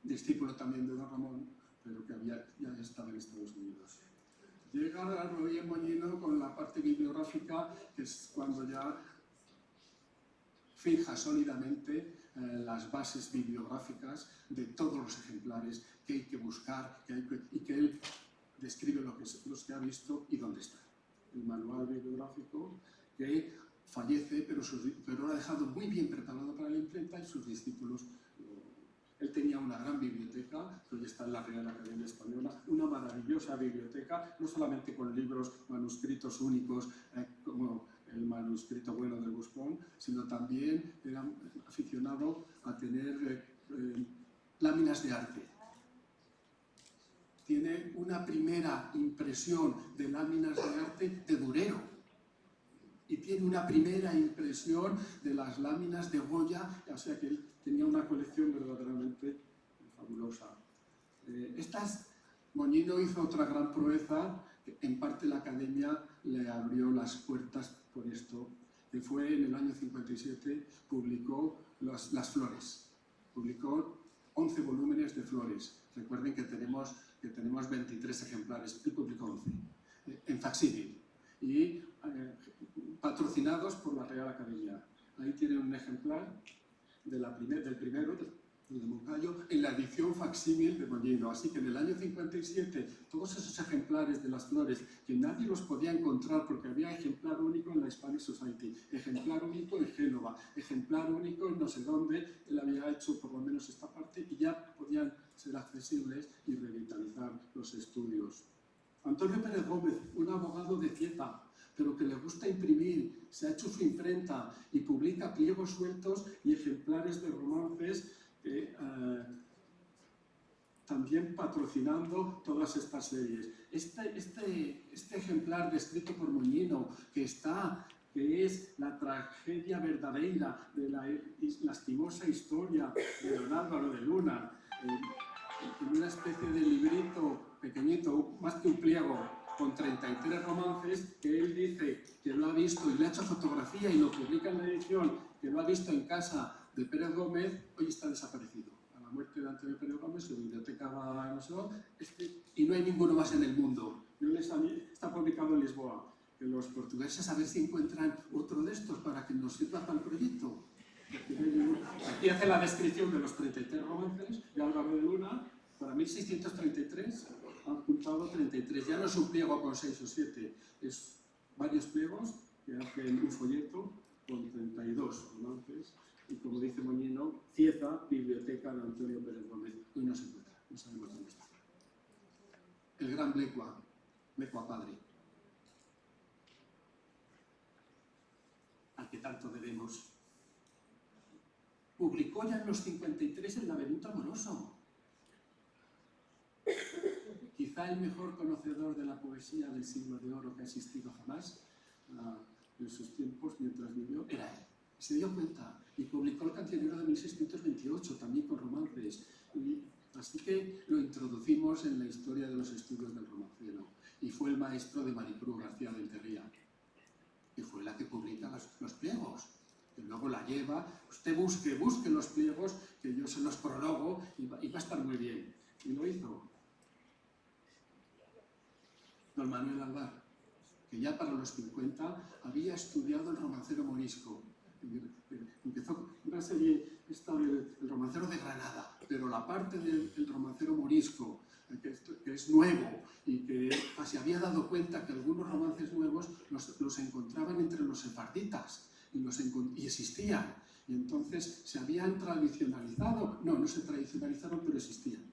discípulo también de Don Ramón, pero que ya estaba en Estados Unidos. Llega a Rodríguez Moñino con la parte bibliográfica, que es cuando ya fija sólidamente las bases bibliográficas de todos los ejemplares que hay que buscar y que él describe los que ha visto y dónde están. el manual bibliográfico, que fallece, pero lo ha dejado muy bien preparado para la imprenta y sus discípulos. Él tenía una gran biblioteca, que hoy está en la Real Academia Española, una maravillosa biblioteca, no solamente con libros manuscritos únicos, como el manuscrito bueno de Buscón, sino también era aficionado a tener láminas de arte. Tiene una primera impresión de láminas de arte de Durero y tiene una primera impresión de las láminas de Goya, o sea que él tenía una colección verdaderamente fabulosa. Moñino hizo otra gran proeza, que en parte la Academia le abrió las puertas por esto, que fue en el año 57, publicó las flores, publicó 11 volúmenes de flores. Recuerden que tenemos 23 ejemplares, él publicó 11, en facsímil, y patrocinados por la Real Academia. Ahí tienen un ejemplar del primero, de Moncayo, en la edición facsímil de Moñino. Así que en el año 57, todos esos ejemplares de las flores, que nadie los podía encontrar porque había ejemplar único en la Hispanic Society, ejemplar único en Génova, ejemplar único en no sé dónde, él había hecho por lo menos esta parte y ya podían ser accesibles y revitalizar los estudios. Antonio Pérez Gómez, un abogado de Cieza, pero que le gusta imprimir, se ha hecho su imprenta y publica pliegos sueltos y ejemplares de romances, también patrocinando todas estas series. Este ejemplar descrito por Moñino, que es la tragedia verdadera de la lastimosa historia de don Álvaro de Luna, en una especie de librito pequeñito, más que un pliego, con 33 romances, que él dice que lo ha visto y le ha hecho fotografía y lo publica en la edición, que lo ha visto en casa de Pérez Gómez, hoy está desaparecido. A la muerte de Antonio Pérez Gómez, su biblioteca va a no sé dónde, y no hay ninguno más en el mundo. Está publicado en Lisboa. Que los portugueses a ver si encuentran otro de estos para que nos sirva para el proyecto. Aquí hace la descripción de los 33 romances de Álvaro de Luna. Para 1633 han juntado 33. Ya no es un pliego con 6 o 7, es varios pliegos que hacen un folleto con 32 romances. Y como dice Moñino, Cieza, biblioteca de Antonio Pérez Gómez. Hoy no se encuentra, no sabemos dónde está. El gran Blecua padre, al que tanto debemos. Publicó ya en los 53 El laberinto amoroso. Quizá el mejor conocedor de la poesía del siglo de oro que ha existido jamás, en sus tiempos, mientras vivió, era él. Se dio cuenta y publicó El cancionero de 1628, también con romances. Así que lo introducimos en la historia de los estudios del romancero. Y fue el maestro de Maricruz García del Terrià, que fue la que publica los pliegos. Que luego la lleva, usted busque los pliegos, que yo se los prologo y va a estar muy bien. Y lo hizo. Don Manuel Alvar, que ya para los 50 había estudiado el romancero morisco. Empezó una serie, el romancero de Granada, pero la parte del romancero morisco, que es nuevo y que se había dado cuenta que algunos romances nuevos los encontraban entre los sefarditas y existían. Y entonces se habían tradicionalizado, no se tradicionalizaron, pero existían.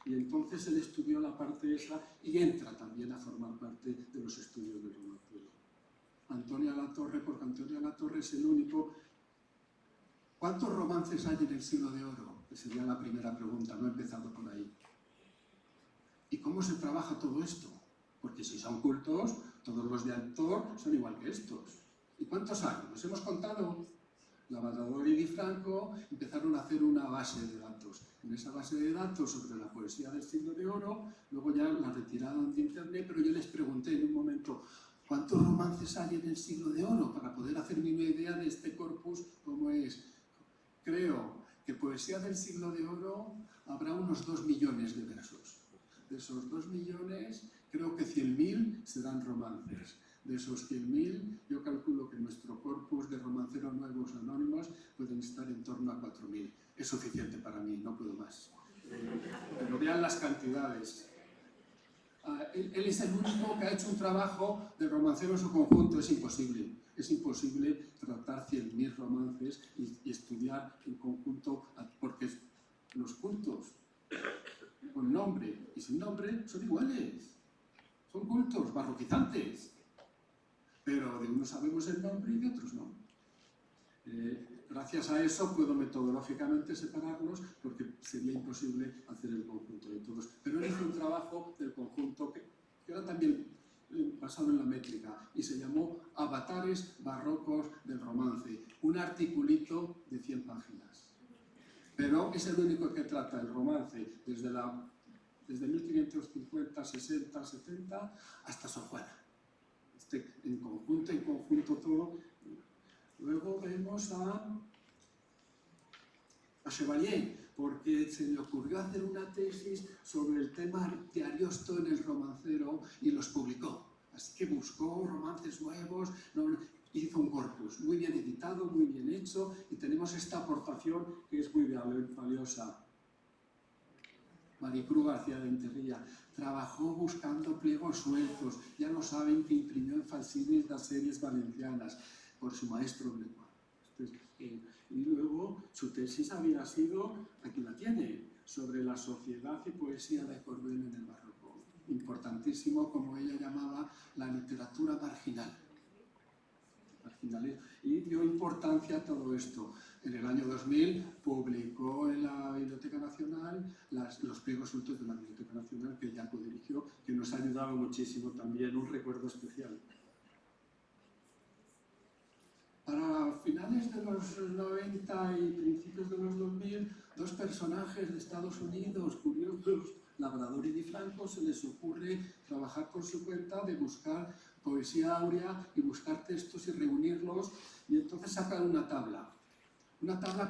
Y entonces él estudió la parte esa y entra también a formar parte de los estudios del romancero. Antonio Alatorre, porque Antonio Alatorre es el único. ¿Cuántos romances hay en el siglo de oro? Que sería la primera pregunta, no he empezado por ahí. ¿Y cómo se trabaja todo esto? Porque si son cultos, todos los de autor son igual que estos. ¿Y cuántos hay? ¿Los hemos contado? Lavador y Di Franco empezaron a hacer una base de datos. En esa base de datos sobre la poesía del siglo de oro, luego ya la retiraron de internet, pero yo les pregunté en un momento, ¿cuántos romances hay en el siglo de oro? Para poder hacerme una idea de este corpus, cómo es. Creo que poesía del siglo de oro habrá unos 2 millones de versos. De esos 2 millones, creo que 100.000 serán romances. De esos 100.000, yo calculo que nuestro corpus de romanceros nuevos anónimos pueden estar en torno a 4.000. Es suficiente para mí, no puedo más. Pero vean las cantidades. él es el único que ha hecho un trabajo del romancero en su conjunto. Es imposible. Es imposible tratar 100.000 romances y estudiar en conjunto, porque los cultos con nombre y sin nombre son iguales. Son cultos barroquizantes. Pero de unos sabemos el nombre y de otros no. Gracias a eso puedo metodológicamente separarlos, porque sería imposible hacer el conjunto de todos. Pero él hizo un trabajo del conjunto que era también basado en la métrica y se llamó Avatares Barrocos del Romance, un articulito de 100 páginas. Pero es el único que trata el romance desde 1550, 60, 70 hasta Sor Juana. En conjunto todo. Luego vemos a Chevalier, porque se le ocurrió hacer una tesis sobre el tema de Ariosto en el romancero y los publicó. Así que buscó romances nuevos, hizo un corpus muy bien editado, muy bien hecho, y tenemos esta aportación que es muy valiosa. Maricruz García de Enterría trabajó buscando pliegos sueltos, ya lo saben que imprimió en falsines las series valencianas por su maestro Blecuat. Y luego su tesis había sido, aquí la tiene, sobre la sociedad y poesía de Corbel en el barroco. Importantísimo, como ella llamaba, la literatura marginal. Y dio importancia a todo esto. En el año 2000 publicó en la Biblioteca Nacional los pliegos sueltos de la Biblioteca Nacional, que ella codirigió, que nos ha ayudado muchísimo también, un recuerdo especial. Para finales de los 90 y principios de los 2000, dos personajes de Estados Unidos, curiosos, Labrador y Di Franco, se les ocurre trabajar por su cuenta de buscar poesía áurea y buscar textos y reunirlos, y entonces sacan una tabla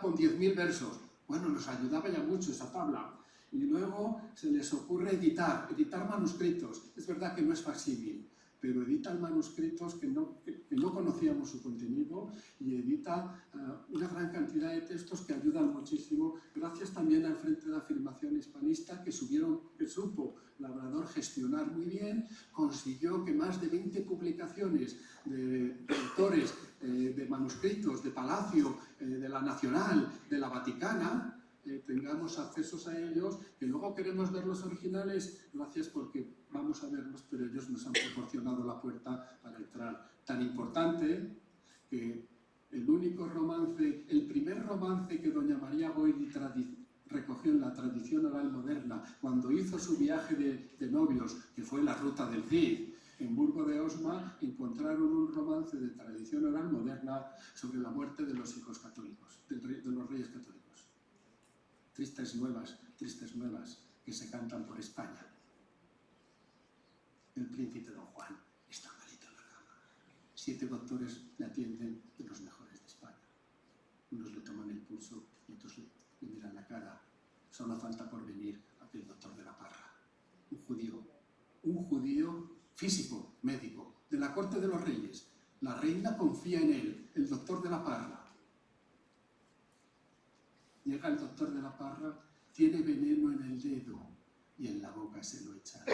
con 10.000 versos. Bueno, nos ayudaba ya mucho esa tabla. Y luego se les ocurre editar manuscritos. Es verdad que no es facsímil, pero editan manuscritos que no conocíamos su contenido, y edita una gran cantidad de textos que ayudan muchísimo, gracias también al Frente de Afirmación Hispanista, que supo Labrador gestionar muy bien, consiguió que más de 20 publicaciones de autores, de manuscritos, de Palacio, de la Nacional, de la Vaticana, tengamos accesos a ellos, que luego queremos ver los originales, gracias, porque vamos a verlos, pero ellos nos han proporcionado la puerta para entrar. Tan importante que el primer romance que doña María Goiri recogió en la tradición oral moderna, cuando hizo su viaje de novios, que fue la Ruta del Cid, en Burgo de Osma, encontraron un romance de tradición oral moderna sobre la muerte de los hijos católicos, de los reyes católicos. Tristes nuevas que se cantan por España. El príncipe Don Juan está malito en la cama. 7 doctores le atienden, de los mejores de España. Unos le toman el pulso y otros le miran la cara. Solo falta por venir aquel doctor de la Parra. Un judío físico, médico, de la corte de los reyes. La reina confía en él, el doctor de la Parra. Llega el doctor de la Parra, tiene veneno en el dedo y en la boca se lo echa.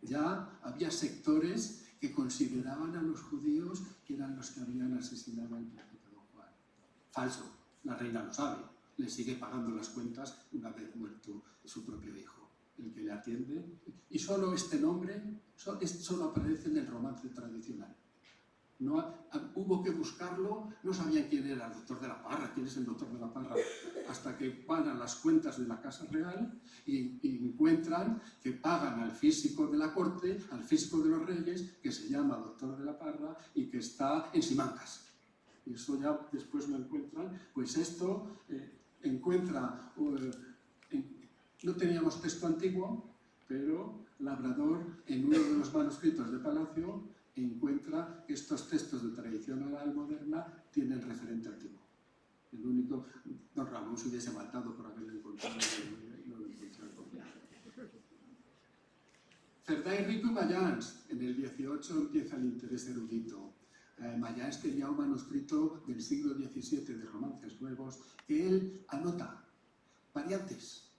Ya había sectores que consideraban a los judíos que eran los que habían asesinado al príncipe Don Juan. Falso, la reina lo sabe, le sigue pagando las cuentas una vez muerto su propio hijo, el que le atiende. Y solo este nombre solo aparece en el romance tradicional. Hubo que buscarlo, no sabían quién era el doctor de la Parra, quién es el doctor de la Parra, hasta que van a las cuentas de la Casa Real y encuentran que pagan al físico de la corte, al físico de los reyes, que se llama doctor de la Parra y que está en Simancas. Y eso ya después lo encuentran. Pues esto encuentra... no teníamos texto antiguo, pero Labrador, en uno de los manuscritos de Palacio, encuentra que estos textos de tradición oral moderna tienen referente antiguo. El único, don Ramón se hubiese matado por haberlo encontrado y no lo encontrado. Cerdà y Rico y Mayans. En el 18 empieza el interés erudito. Mayans tenía un manuscrito del siglo XVII de romances nuevos que él anota variantes.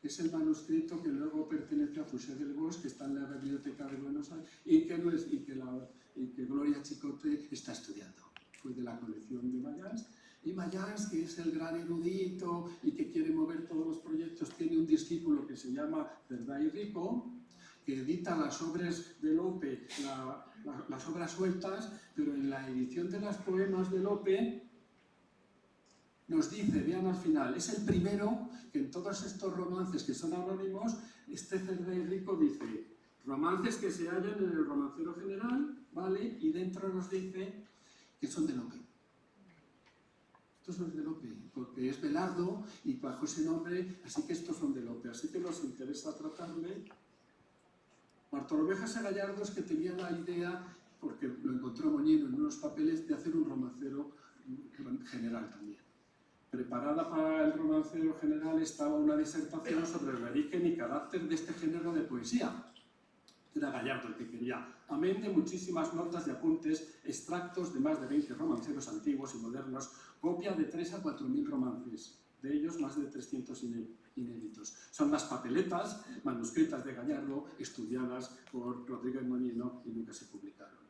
que es el manuscrito que luego pertenece a Fouché del Bosque, que está en la Biblioteca de Buenos Aires, y que Gloria Chicote está estudiando. Fue de la colección de Mayans. Y Mayans, que es el gran erudito y que quiere mover todos los proyectos, tiene un discípulo que se llama Cerday Rico, que edita las obras de Lope, las obras sueltas, pero en la edición de los poemas de Lope nos dice, vean al final, es el primero que en todos estos romances que son anónimos, este Cerday Rico dice, romances que se hallan en el Romancero General, ¿vale? Y dentro nos dice que son de Lope. Estos son de Lope, porque es Belardo y bajo ese nombre, así que estos son de Lope. Así que nos interesa tratarle. Bartolomé José Gallardo es que tenía la idea, porque lo encontró Moñino en unos papeles, de hacer un romancero general también. Preparada para el romancero general estaba una disertación sobre el origen y carácter de este género de poesía. Era Gallardo el que quería, amén de muchísimas notas y apuntes, extractos de más de 20 romanceros antiguos y modernos, copia de 3.000 a 4.000 romances, de ellos más de 300 inéditos. Son las papeletas manuscritas de Gallardo, estudiadas por Rodríguez Moñino y nunca se publicaron.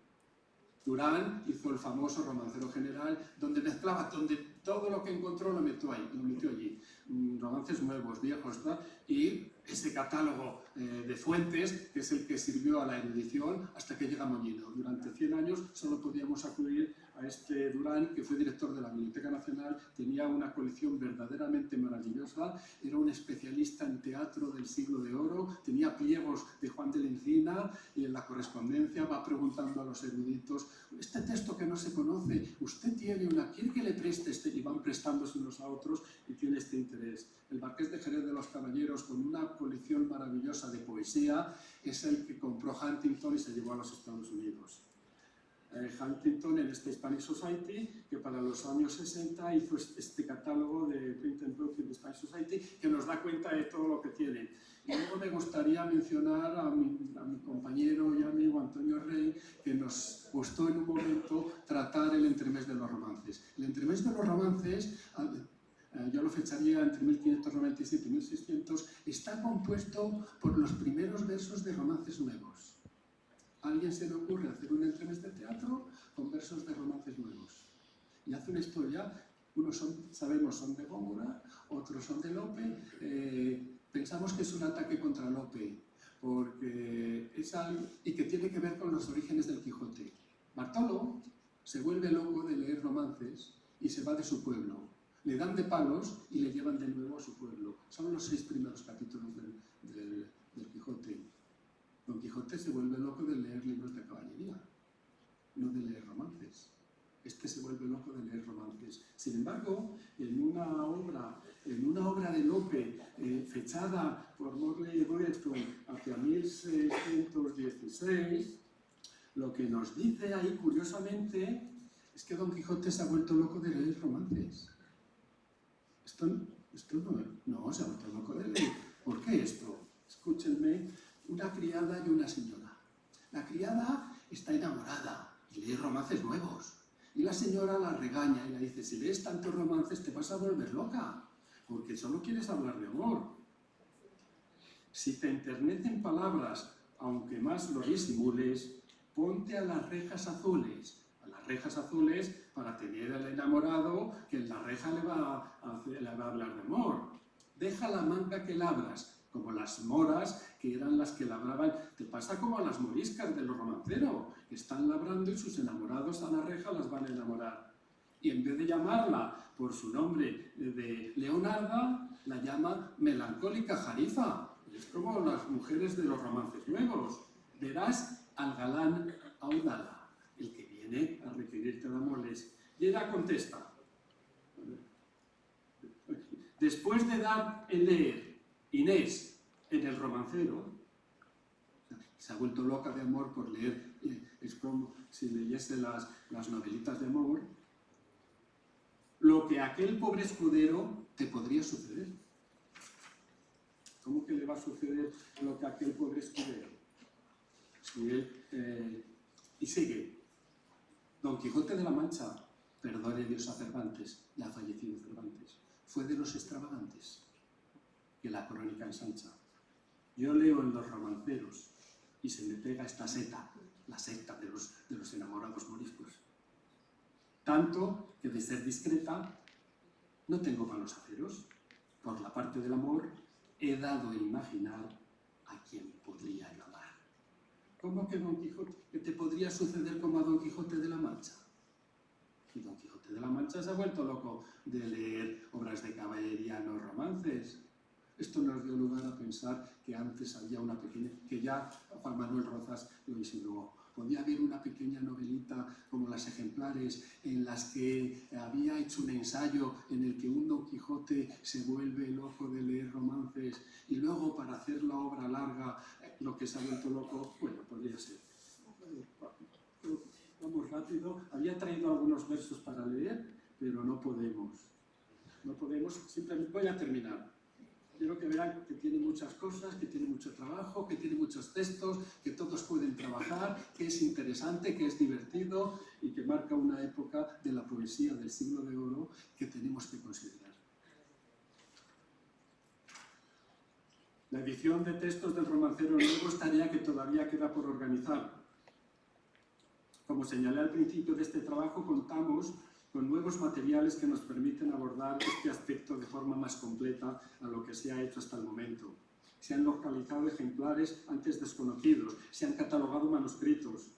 Durán hizo el famoso romancero general, donde mezclaba, donde todo lo que encontró lo metió allí. Romances nuevos, viejos, ¿no? Y ese catálogo de fuentes, que es el que sirvió a la erudición hasta que llega Moñino. Durante 100 años solo podíamos acudir a este Durán, que fue director de la Biblioteca Nacional, tenía una colección verdaderamente maravillosa, era un especialista en teatro del siglo de oro, tenía pliegos de Juan de la Encina y en la correspondencia va preguntando a los eruditos, este texto que no se conoce, usted tiene una, quiere que le preste este, y van prestándose unos a otros y tiene este interés. El Marqués de Jerez de los Caballeros, con una colección maravillosa de poesía, es el que compró Huntington y se llevó a los Estados Unidos. Huntington en este Spanish Society, que para los años 60 hizo este catálogo de Print and Book de Spanish Society, que nos da cuenta de todo lo que tiene. Y luego me gustaría mencionar a mi compañero y amigo Antonio Rey, que nos gustó en un momento tratar el entremés de los romances. El entremés de los romances, yo lo fecharía entre 1597 y 1600, está compuesto por los primeros versos de romances nuevos. ¿A alguien se le ocurre hacer un entremés de teatro con versos de romances nuevos? Y hace una historia, unos sabemos son de Góngora, otros son de Lope, pensamos que es un ataque contra Lope, porque es algo, y que tiene que ver con los orígenes del Quijote. Bartolo se vuelve loco de leer romances y se va de su pueblo. Le dan de palos y le llevan de nuevo a su pueblo. Son los 6 primeros capítulos del Quijote. Don Quijote se vuelve loco de leer libros de caballería, no de leer romances. Este se vuelve loco de leer romances. Sin embargo, en una obra de Lope, fechada por Morley y Royston hacia 1616, lo que nos dice ahí, curiosamente, es que Don Quijote se ha vuelto loco de leer romances. Esto no, se ha vuelto loco de leer. ¿Por qué esto? Escúchenme, una criada y una señora. La criada está enamorada y lee romances nuevos. Y la señora la regaña y le dice, si lees tantos romances te vas a volver loca, porque solo quieres hablar de amor. Si te enternecen palabras, aunque más lo disimules, ponte a las rejas azules. A las rejas azules para tener al enamorado que en la reja le va a hablar de amor. Deja la manga que labras, como las moras, que eran las que labraban. Te pasa como a las moriscas de los romanceros, que están labrando y sus enamorados a la reja las van a enamorar. Y en vez de llamarla por su nombre de Leonarda, la llama melancólica Jarifa. Es como las mujeres de los romances nuevos. Verás al galán Audala, el que viene a requerirte de amores. Y ella contesta, después de dar en leer Inés en el romancero, se ha vuelto loca de amor por leer, es como si leyese las novelitas de amor, lo que a aquel pobre escudero te podría suceder. ¿Cómo que le va a suceder lo que a aquel pobre escudero? Si él, y sigue, Don Quijote de la Mancha, perdone Dios a Cervantes, ya ha fallecido Cervantes, fue de los extravagantes. que la crónica ensancha. Yo leo en los romanceros y se me pega esta seta, la secta de los enamorados moriscos. Tanto que de ser discreta no tengo palos aceros. Por la parte del amor he dado a imaginar a quien podría yo amar. ¿Cómo que Don Quijote? ¿Qué te podría suceder como a Don Quijote de la Mancha? Y Don Quijote de la Mancha se ha vuelto loco de leer obras de caballería, no romances. Esto nos dio lugar a pensar que antes había una pequeña, que ya Juan Manuel Rozas lo insinuó. Podía haber una pequeña novelita como las ejemplares en las que había hecho un ensayo en el que un Don Quijote se vuelve loco de leer romances y luego para hacer la obra larga lo que se ha vuelto loco, bueno, podría ser. Vamos rápido. Había traído algunos versos para leer, pero no podemos. No podemos. Simplemente voy a terminar. Quiero que vean que tiene muchas cosas, que tiene mucho trabajo, que tiene muchos textos, que todos pueden trabajar, que es interesante, que es divertido y que marca una época de la poesía del siglo de oro que tenemos que considerar. La edición de textos del Romancero Nuevo es tarea que todavía queda por organizar. Como señalé al principio de este trabajo, contamos con nuevos materiales que nos permiten abordar este aspecto de forma más completa a lo que se ha hecho hasta el momento. Se han localizado ejemplares antes desconocidos, se han catalogado manuscritos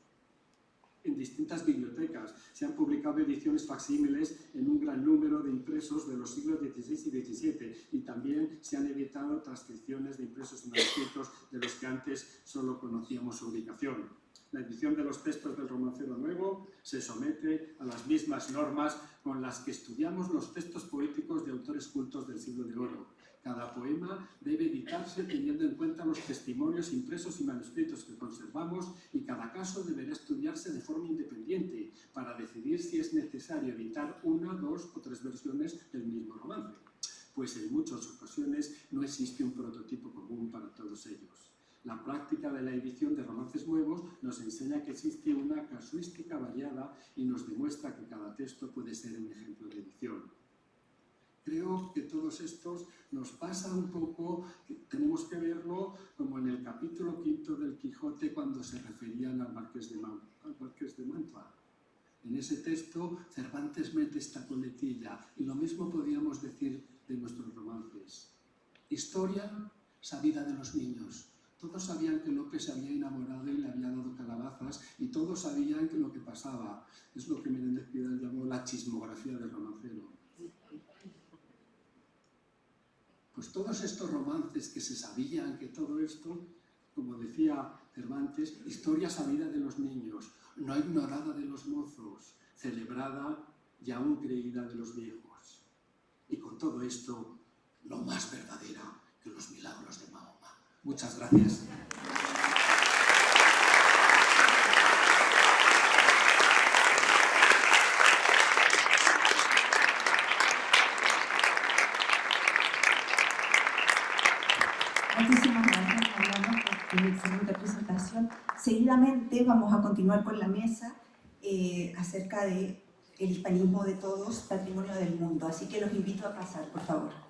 en distintas bibliotecas, se han publicado ediciones facsímiles en un gran número de impresos de los siglos XVI y XVII y también se han editado transcripciones de impresos y manuscritos de los que antes solo conocíamos su ubicación. La edición de los textos del Romancero Nuevo se somete a las mismas normas con las que estudiamos los textos poéticos de autores cultos del siglo de oro. Cada poema debe editarse teniendo en cuenta los testimonios impresos y manuscritos que conservamos y cada caso deberá estudiarse de forma independiente para decidir si es necesario editar una, dos o tres versiones del mismo romance, pues en muchas ocasiones no existe un prototipo común para todos ellos. La práctica de la edición de romances nuevos nos enseña que existe una casuística variada y nos demuestra que cada texto puede ser un ejemplo de edición. Creo que todos estos nos pasa un poco, tenemos que verlo como en el capítulo 5 del Quijote cuando se referían al Marqués de Mantua. En ese texto Cervantes mete esta coletilla y lo mismo podíamos decir de nuestros romances. Historia sabida de los niños. Todos sabían que Lope se había enamorado y le había dado calabazas y todos sabían que lo que pasaba. Es lo que Menéndez Pidal llamó la chismografía del romancero. Pues todos estos romances que se sabían que todo esto, como decía Cervantes, historia sabida de los niños, no ignorada de los mozos, celebrada y aún creída de los viejos. Y con todo esto, no más verdadera que los milagros de Mahoma. Muchas gracias. Muchísimas gracias, Mariano, por tu excelente presentación. Seguidamente vamos a continuar con la mesa acerca del hispanismo de todos, patrimonio del mundo. Así que los invito a pasar, por favor.